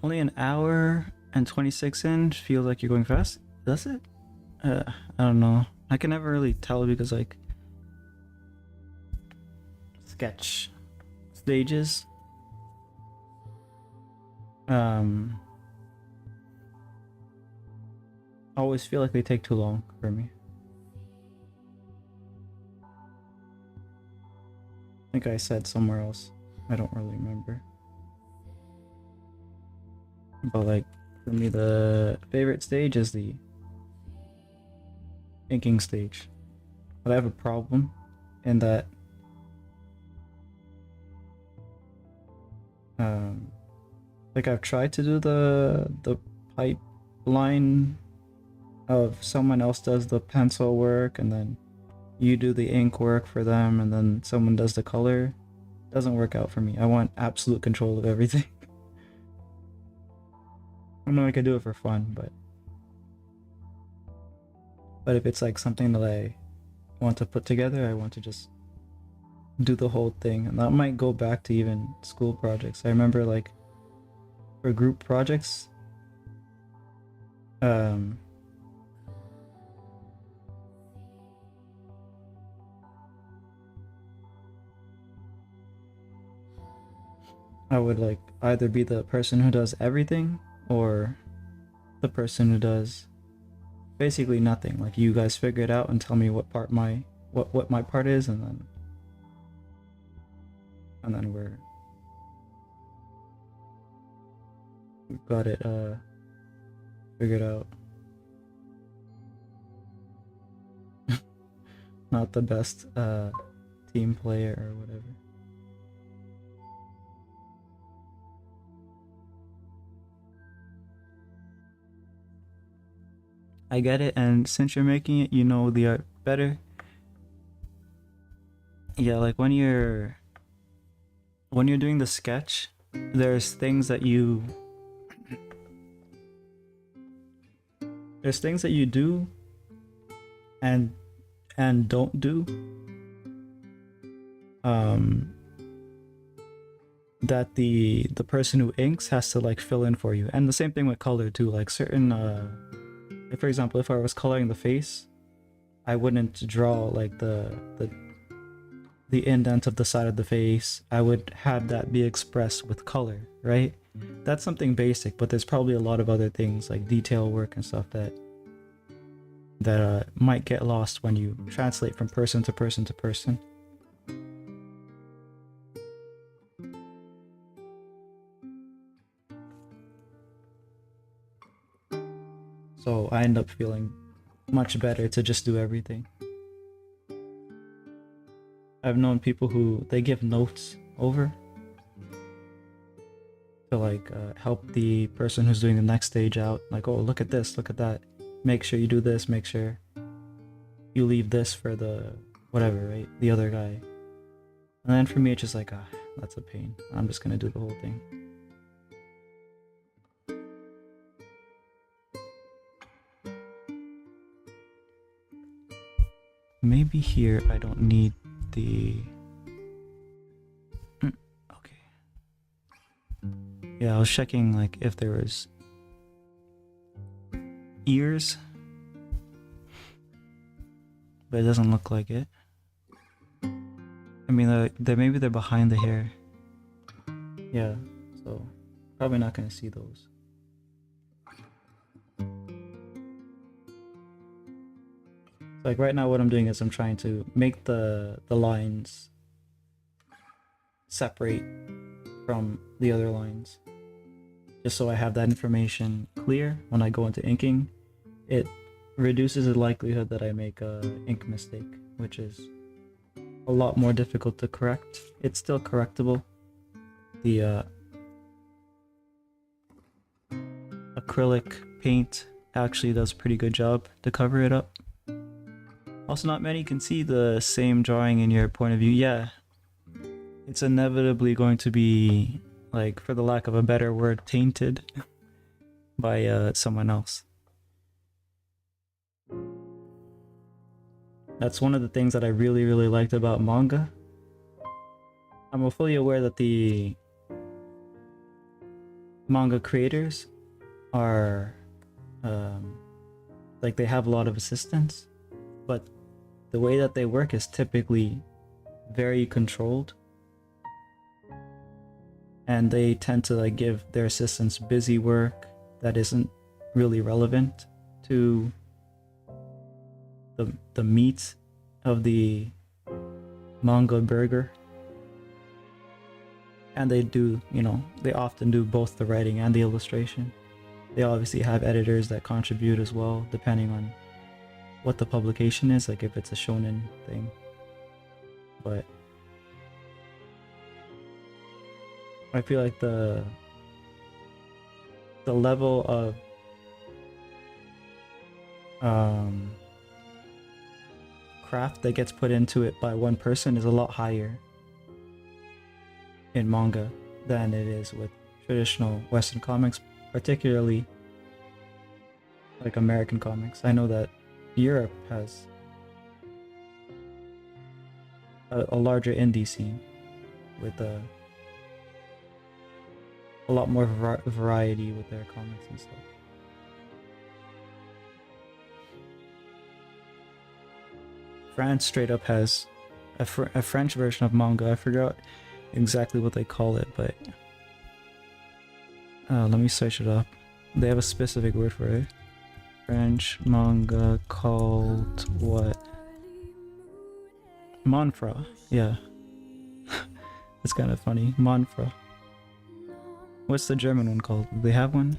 Only an hour and 26 in feels like you're going fast. Does it? I don't know. I can never really tell because like sketch stages always feel like they take too long for me. I think I said somewhere else. I don't really remember. But like for me the favorite stage is the inking stage. But I have a problem in that like I've tried to do the pipeline of someone else does the pencil work and then you do the ink work for them and then someone does the color. Doesn't work out for me. I want absolute control of everything. I know I can do it for fun, but if it's like something that I want to put together, I want to just do the whole thing. And that might go back to even school projects. I remember like for group projects, I would like either be the person who does everything or the person who does basically nothing. Like you guys figure it out and tell me what part what my part is, and then we've got it figured out. Not the best team player or whatever. I get it, and since you're making it, you know the art better. Yeah, like when you're doing the sketch, there's things that you do and don't do that the person who inks has to like fill in for you. And the same thing with color too, like certain if, for example, if I was coloring the face, I wouldn't draw like the indent of the side of the face. I would have that be expressed with color, right? That's something basic, but there's probably a lot of other things like detail work and stuff that might get lost when you translate from person to person to person. So I end up feeling much better to just do everything. I've known people who they give notes over to like help the person who's doing the next stage out. Like, oh, look at this, look at that. Make sure you do this, make sure you leave this for the whatever, right? The other guy. And then for me, it's just like, that's a pain. I'm just gonna do the whole thing. Maybe here I don't need the... Okay. Yeah, I was checking like if there was ears, but it doesn't look like it. I mean, maybe they're behind the hair. Yeah, so probably not gonna see those. Like right now what I'm doing is I'm trying to make the lines separate from the other lines, just so I have that information clear when I go into inking. It reduces the likelihood that I make a ink mistake, which is a lot more difficult to correct. It's still correctable. The acrylic paint actually does a pretty good job to cover it up. Also, not many can see the same drawing in your point of view. Yeah, it's inevitably going to be, like, for the lack of a better word, tainted by someone else. That's one of the things that I really liked about manga. I'm fully aware that the manga creators are like they have a lot of assistants, but the way that they work is typically very controlled, and they tend to like give their assistants busy work that isn't really relevant to the meat of the manga burger. And they do, you know, they often do both the writing and the illustration. They obviously have editors that contribute as well, depending on what the publication is, like if it's a shonen thing. But I feel like the level of craft that gets put into it by one person is a lot higher in manga than it is with traditional Western comics, particularly like American comics. I know that Europe has a larger indie scene with a lot more variety with their comics and stuff. France straight up has a French version of manga. I forgot exactly what they call it, but let me search it up. They have a specific word for it. French manga called what? Manfra. Yeah. It's kind of funny. Manfra. What's the German one called? Do they have one?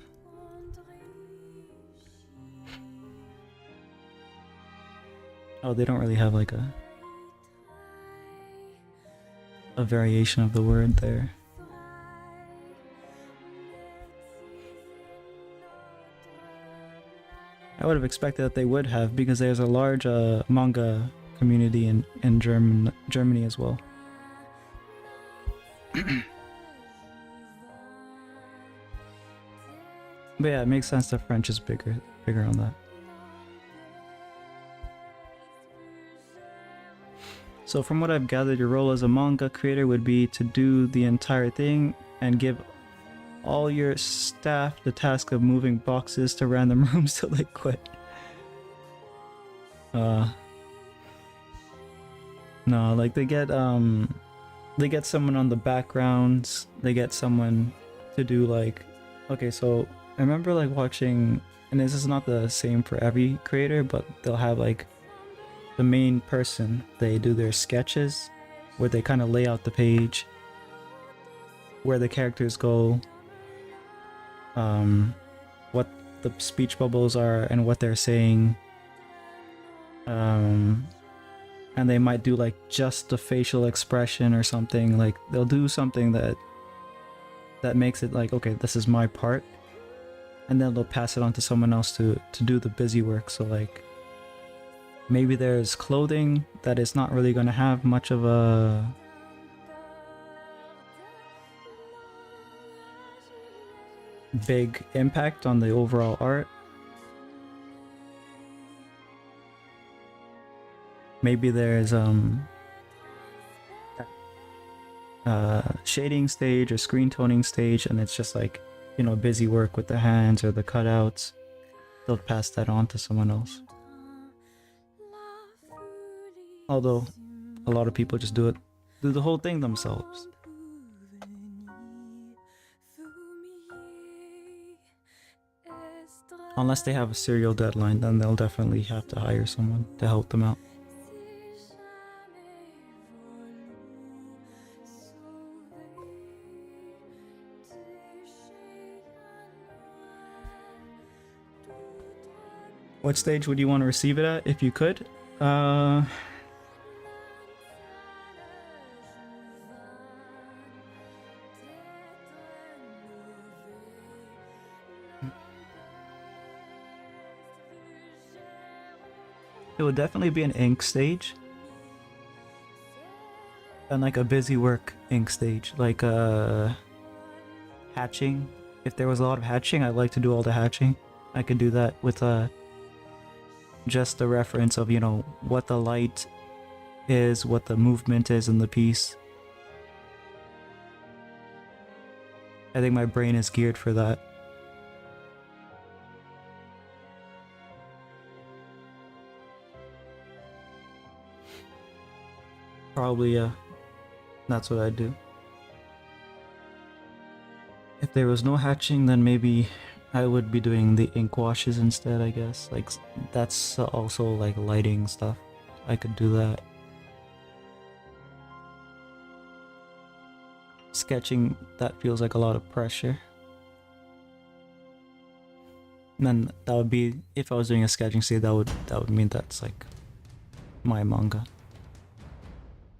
Oh, they don't really have like a variation of the word there. I would have expected that they would have, because there's a large manga community in Germany as well. But yeah, it makes sense that French is bigger on that. So from what I've gathered, your role as a manga creator would be to do the entire thing and give all your staff the task of moving boxes to random rooms till they quit. No, like they get someone on the backgrounds, they get someone to do like, okay, so I remember like watching, and this is not the same for every creator, but they'll have like the main person, they do their sketches where they kind of lay out the page, where the characters go, what the speech bubbles are and what they're saying, and they might do like just a facial expression or something. Like they'll do something that makes it like, okay, this is my part, and then they'll pass it on to someone else to do the busy work. So like maybe there's clothing that is not really going to have much of a big impact on the overall art. Maybe there's shading stage or screen toning stage, and it's just like, you know, busy work with the hands or the cutouts. They'll pass that on to someone else. Although a lot of people just do the whole thing themselves. Unless they have a serial deadline, then they'll definitely have to hire someone to help them out. What stage would you want to receive it at if you could? It would definitely be an ink stage. And like a busy work ink stage. Like hatching. If there was a lot of hatching, I'd like to do all the hatching. I could do that with just the reference of, you know, what the light is, what the movement is in the piece. I think my brain is geared for that. Probably, yeah. That's what I'd do. If there was no hatching, then maybe I would be doing the ink washes instead, I guess. Like, that's also like lighting stuff. I could do that. Sketching, that feels like a lot of pressure. And then that would be, if I was doing a sketching state, that would mean that's like my manga.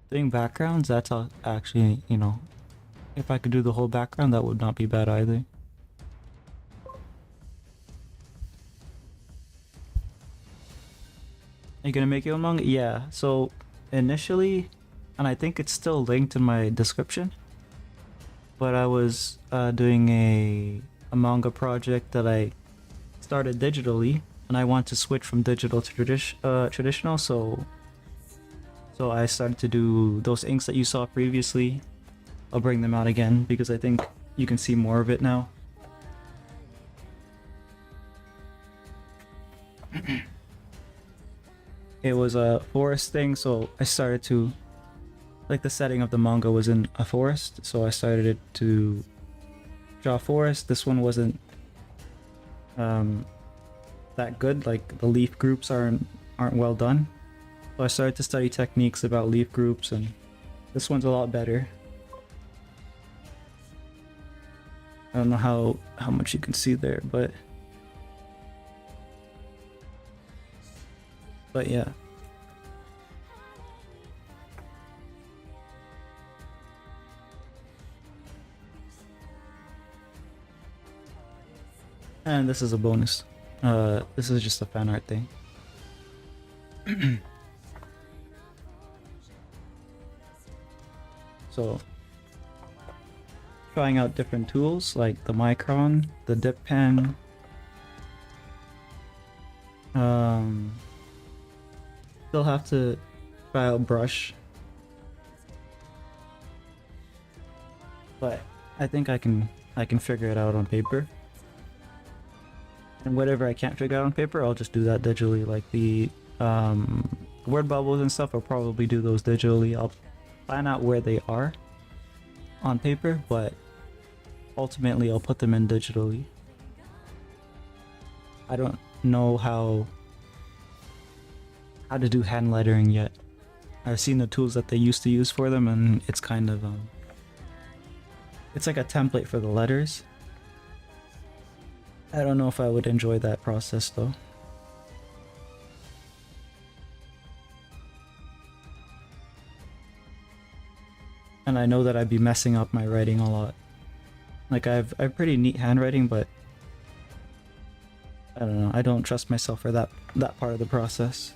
Doing backgrounds, that's actually, you know, if I could do the whole background, that would not be bad either. Are you gonna make your own manga? Yeah, so initially, and I think it's still linked in my description, but I was doing a manga project that I started digitally, and I want to switch from digital to traditional, so I started to do those inks that you saw previously. I'll bring them out again because I think you can see more of it now. It was a forest thing, so I started to, like, the setting of the manga was in a forest, so I started to draw forest. This one wasn't that good, like the leaf groups aren't well done. So I started to study techniques about leaf groups, and this one's a lot better. I don't know how much you can see there, but yeah. And this is a bonus. This is just a fan art thing. So, trying out different tools like the Micron, the dip pen. Still have to try out brush, but I think I can figure it out on paper. And whatever I can't figure out on paper, I'll just do that digitally. Like the word bubbles and stuff, I'll probably do those digitally. I'll plan out where they are on paper, but ultimately I'll put them in digitally. I don't know how to do hand lettering yet. I've seen the tools that they used to use for them, and it's kind of it's like a template for the letters. I don't know if I would enjoy that process though. And I know that I'd be messing up my writing a lot. Like I've pretty neat handwriting, but I don't know, I don't trust myself for that part of the process.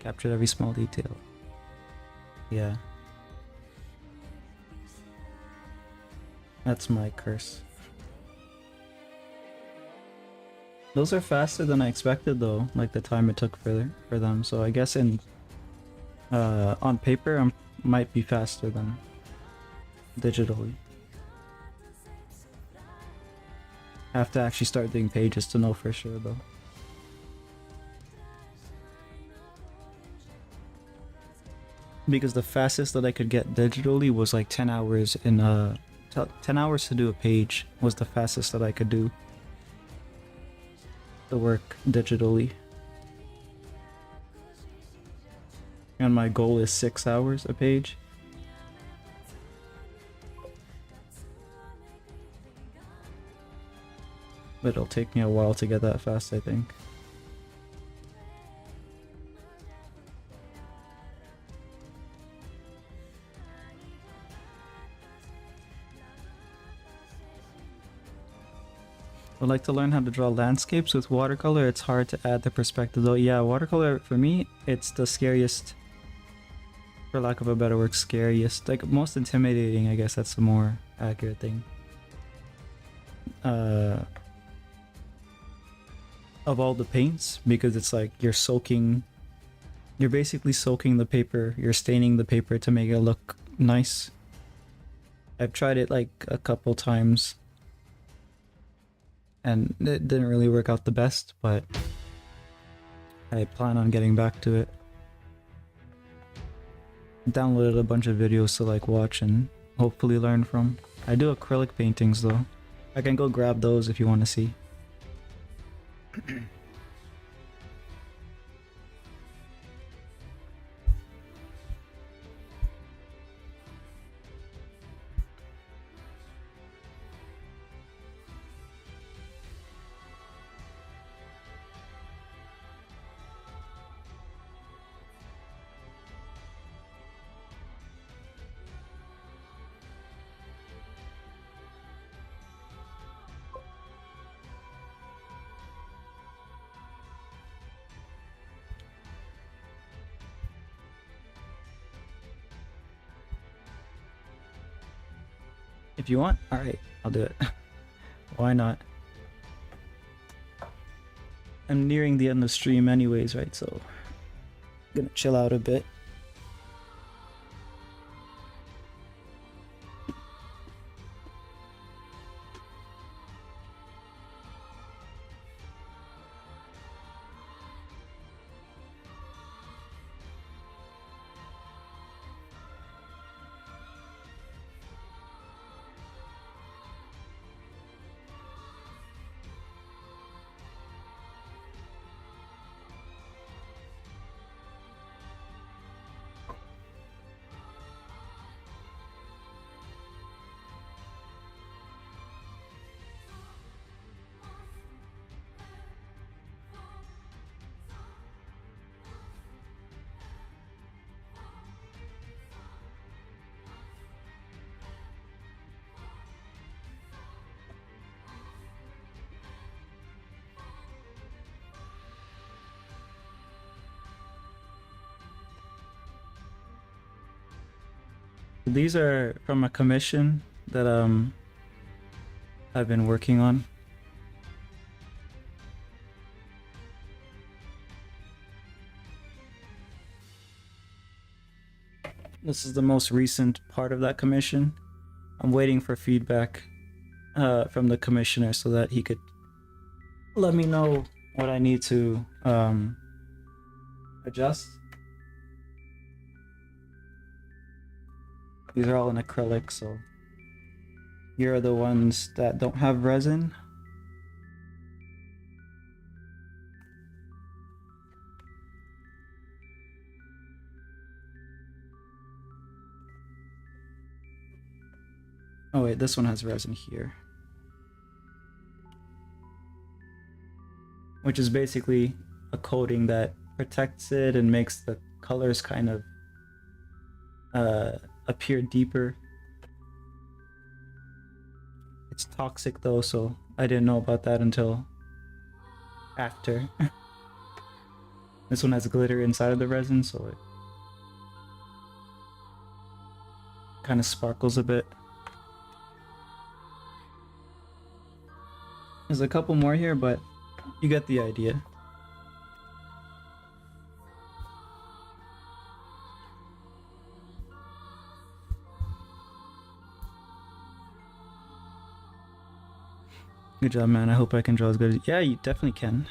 Captured every small detail. Yeah. That's my curse. Those are faster than I expected though, like the time it took for them. So I guess in on paper I might be faster than digitally. I have to actually start doing pages to know for sure though. Because the fastest that I could get digitally was like 10 hours in 10 hours to do a page was the fastest that I could do. the work digitally. And my goal is 6 hours a page. But it'll take me a while to get that fast, I think. I'd like to learn how to draw landscapes with watercolor. It's hard to add the perspective though. Yeah, watercolor for me, it's the scariest, for lack of a better word, scariest. Like most intimidating, I guess that's the more accurate thing. Of all the paints, because it's like you're basically soaking the paper, you're staining the paper to make it look nice. I've tried it like a couple times and it didn't really work out the best, but I plan on getting back to it. Downloaded a bunch of videos to like watch and hopefully learn from. I do acrylic paintings though. I can go grab those if you want to see. If you want, alright, I'll do it. Why not? I'm nearing the end of stream anyways, right? So I'm gonna chill out a bit. These are from a commission that I've been working on. This is the most recent part of that commission. I'm waiting for feedback from the commissioner so that he could let me know what I need to adjust. These are all in acrylic, so here are the ones that don't have resin. Oh wait, this one has resin here. Which is basically a coating that protects it and makes the colors kind of appear deeper. It's toxic though, so I didn't know about that until after. This one has glitter inside of the resin, so it kind of sparkles a bit. There's a couple more here, but you get the idea. Good job, man. I hope I can draw as good as... Yeah, you definitely can.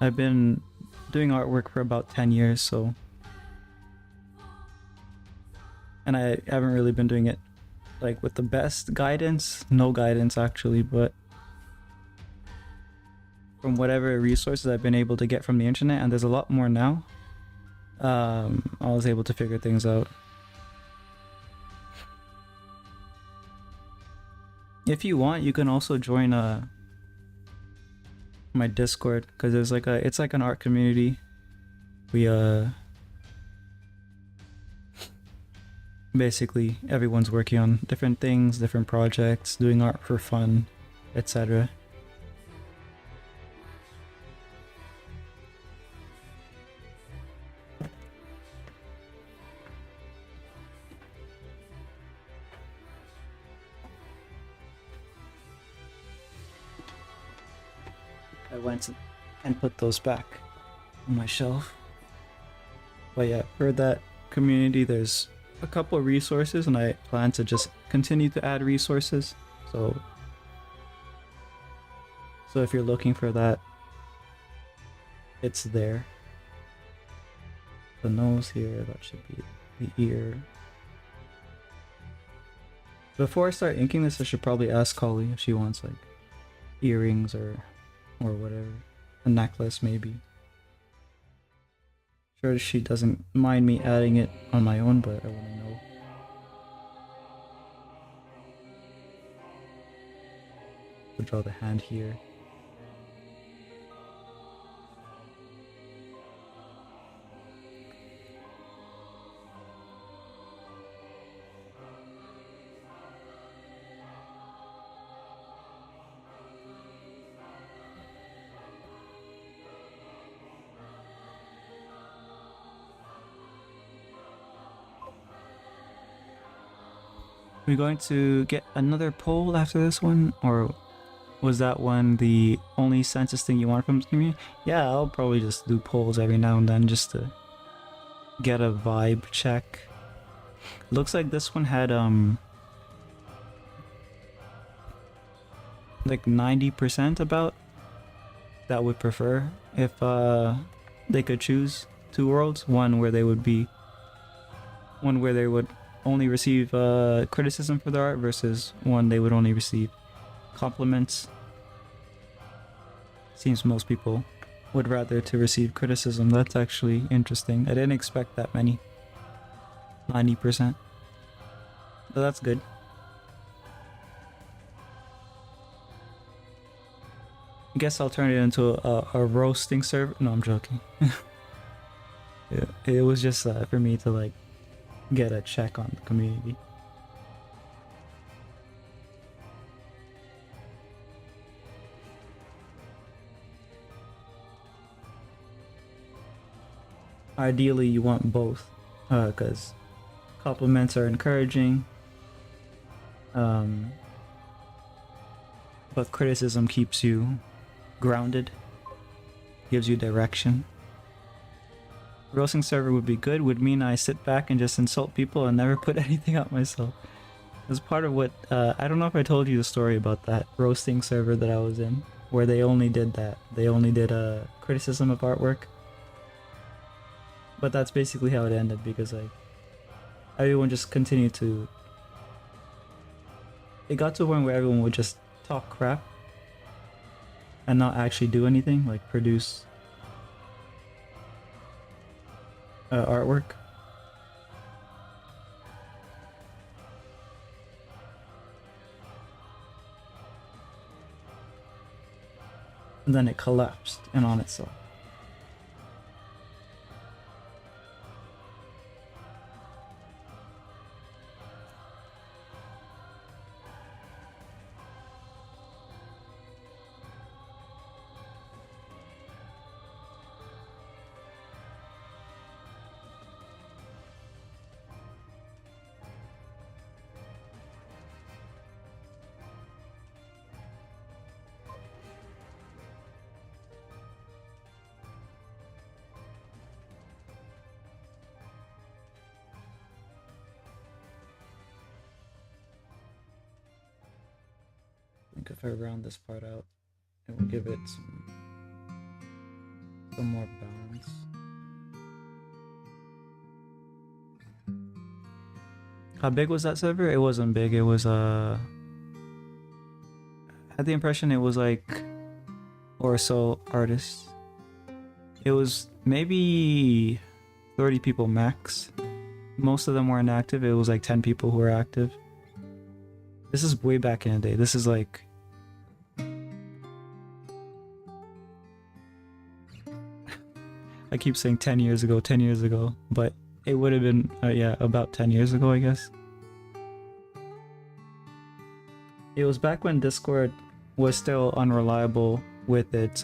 I've been doing artwork for about 10 years, so... And I haven't really been doing it like with the best guidance, no guidance actually, but from whatever resources I've been able to get from the internet, and there's a lot more now, I was able to figure things out. If you want, you can also join my Discord, because there's like it's like an art community. We basically everyone's working on different things, different projects, doing art for fun, etc. I went and put those back on my shelf. But yeah, for that community, there's a couple of resources, and I plan to just continue to add resources. So if you're looking for that, it's there. The nose here, that should be the ear. Before I start inking this, I should probably ask Holly if she wants like earrings or whatever. A necklace maybe. Sure she doesn't mind me adding it on my own, but I want to know. We'll draw the hand here. We're going to get another poll after this one, or was that one the only census thing you want from the community? Yeah, I'll probably just do polls every now and then just to get a vibe check. Looks like this one had like 90% about that would prefer if they could choose two worlds, one where they would only receive criticism for their art versus one they would only receive compliments. Seems most people would rather to receive criticism. That's actually interesting. I didn't expect that many. 90%. But that's good. I guess I'll turn it into a roasting server. No, I'm joking. It was just for me to like get a check on the community. Ideally, you want both, because compliments are encouraging, but criticism keeps you grounded, gives you direction. Roasting server would be good, would mean I sit back and just insult people and never put anything out myself. It was part of what, I don't know if I told you the story about that roasting server that I was in, where they only did that. They only did a criticism of artwork. But that's basically how it ended, because like everyone just continued to... It got to a point where everyone would just talk crap and not actually do anything, like produce artwork. And then it collapsed in on itself. I think if I round this part out, it will give it some more balance. How big was that server? It wasn't big. It was I had the impression it was like or so artists. It was maybe 30 people max. Most of them weren't active. It was like 10 people who were active. This is way back in the day. This is like I keep saying 10 years ago, but it would have been yeah, about 10 years ago, I guess. It was back when Discord was still unreliable with its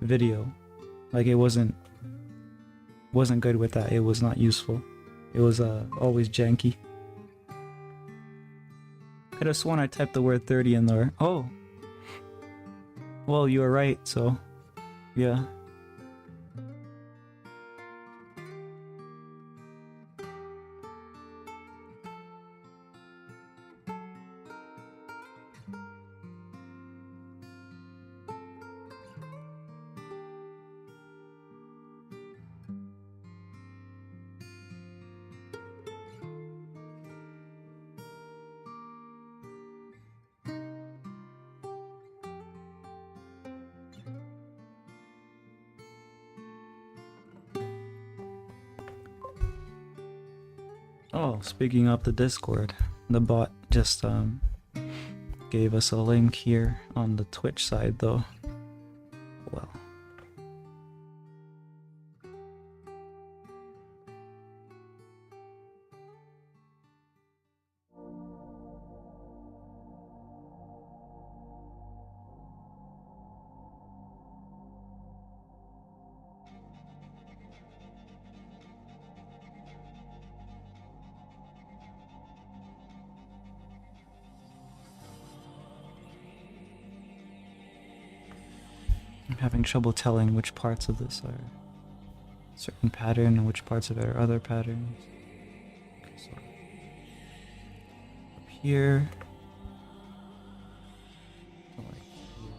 video. Like it wasn't good with that. It was not useful. It was always janky. Could have sworn I typed the word 30 in there. Oh. Well, you were right, so yeah. Oh, speaking of the Discord, the bot just gave us a link here on the Twitch side though. Well. I'm having trouble telling which parts of this are certain pattern and which parts of it are other patterns. Okay, so up here. to like here.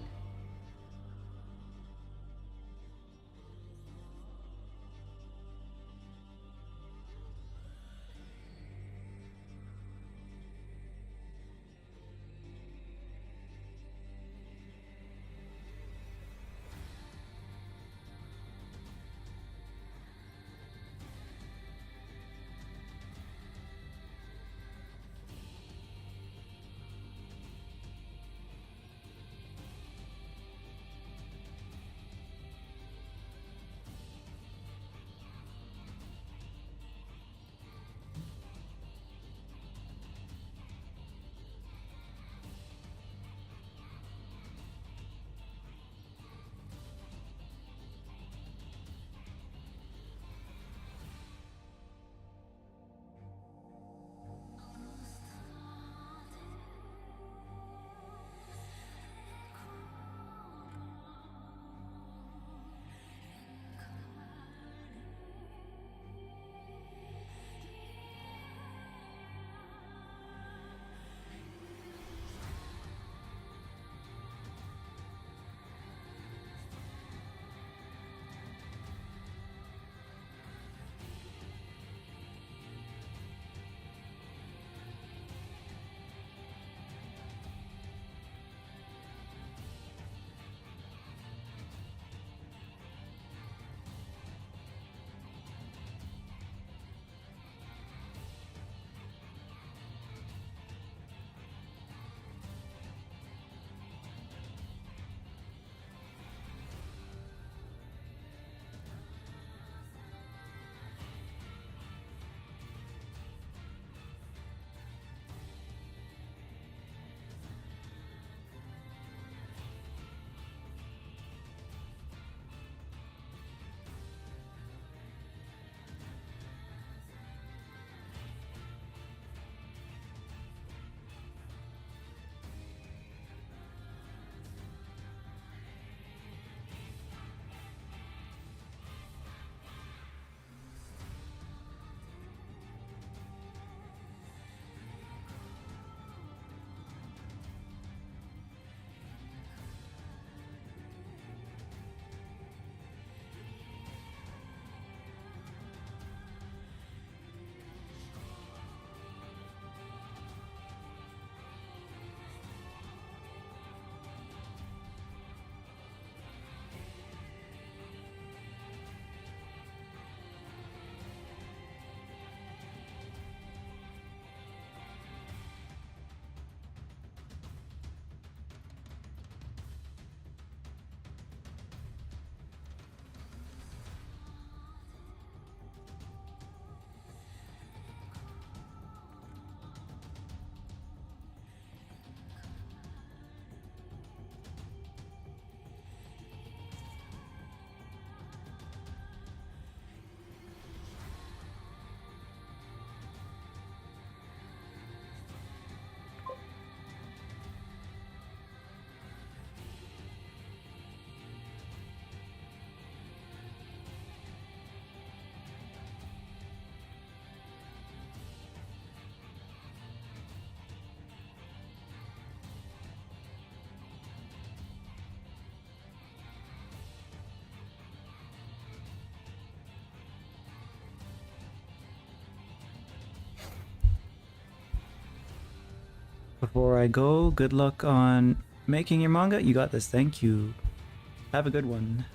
Before I go, good luck on making your manga. You got this. Thank you. Have a good one.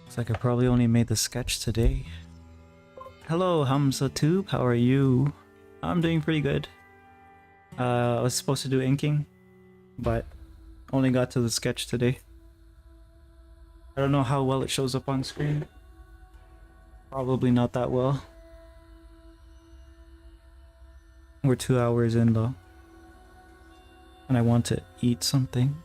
Looks like I probably only made the sketch today. Hello, Hamza Tube. How are you? I'm doing pretty good. I was supposed to do inking, but only got to the sketch today. I don't know how well it shows up on screen. Probably not that well. We're 2 hours in though. And I want to eat something.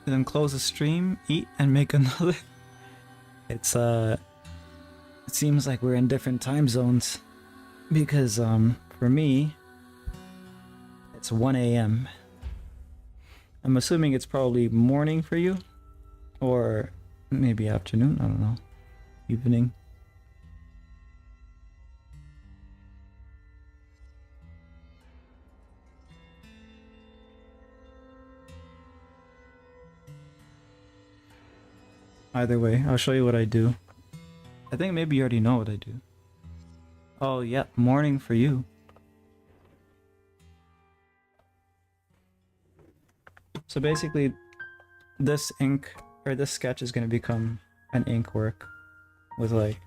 And then close the stream, eat, and make another. It's it seems like we're in different time zones because for me it's 1 a.m. I'm assuming it's probably morning for you, or maybe afternoon. I don't know, evening. Either way, I'll show you what I do. I think maybe you already know what I do. Oh, yeah, morning for you. So basically, this ink, or this sketch is going to become an ink work with like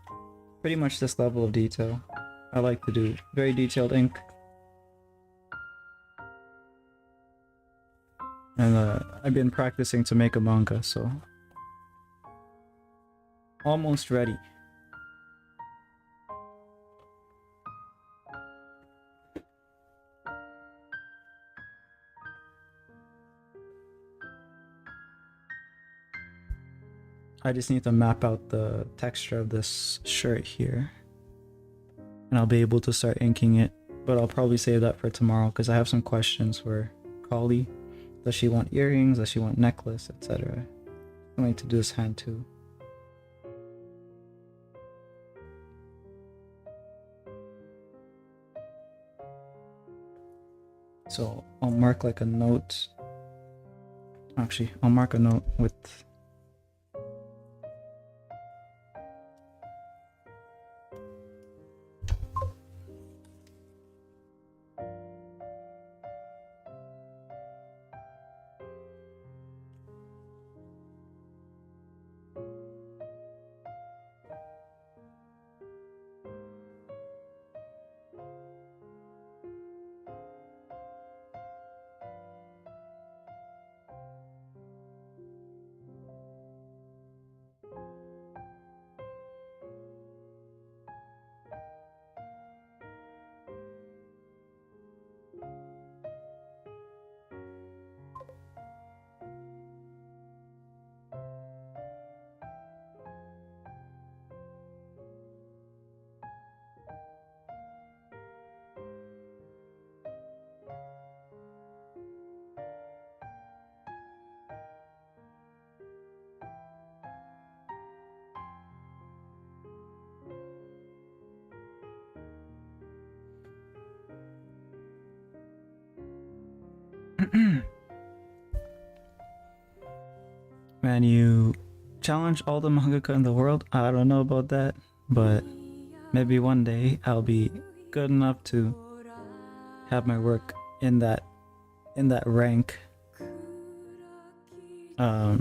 pretty much this level of detail. I like to do very detailed ink. And I've been practicing to make a manga, so almost ready. I just need to map out the texture of this shirt here. And I'll be able to start inking it. But I'll probably save that for tomorrow because I have some questions for Kali. Does she want earrings? Does she want necklace? Etc. I need to do this hand too. So I'll mark like a note Actually, I'll mark a note with. Man, you challenge all the mangaka in the world? I don't know about that, but maybe one day I'll be good enough to have my work in that rank. I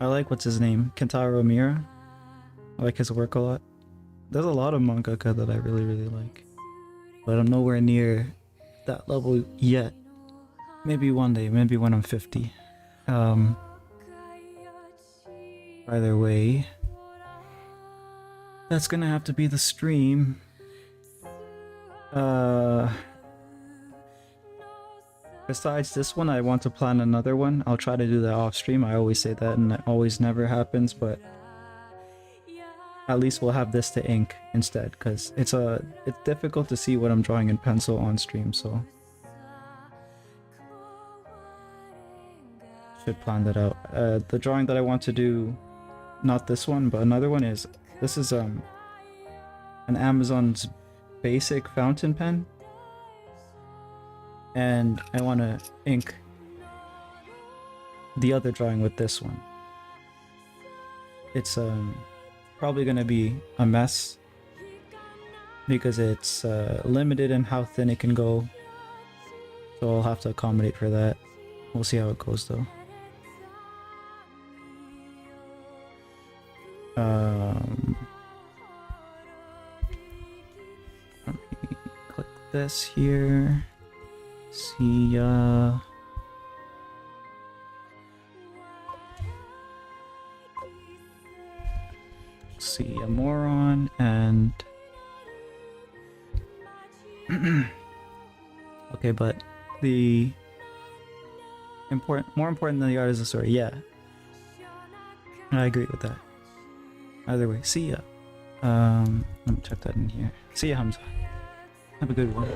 like what's his name? Kentaro Miura. I like his work a lot. There's a lot of mangaka that I really like, but I'm nowhere near that level yet. Maybe one day, maybe when I'm 50. Either way, that's gonna have to be the stream. Besides this one, I want to plan another one. I'll try to do that off stream. I always say that and it always never happens, but at least we'll have this to ink instead, because it's difficult to see what I'm drawing in pencil on stream, so should plan that out. The drawing that I want to do, not this one, but another one is, this is an Amazon's basic fountain pen, and I want to ink the other drawing with this one. It's probably gonna be a mess because it's limited in how thin it can go, so I'll have to accommodate for that. We'll see how it goes though. Let me click this here. See ya. See a moron and okay, but the more important than the art is the story. Yeah, I agree with that. Either way, see ya. Let me check that in here. See ya, Hamza. Have a good one.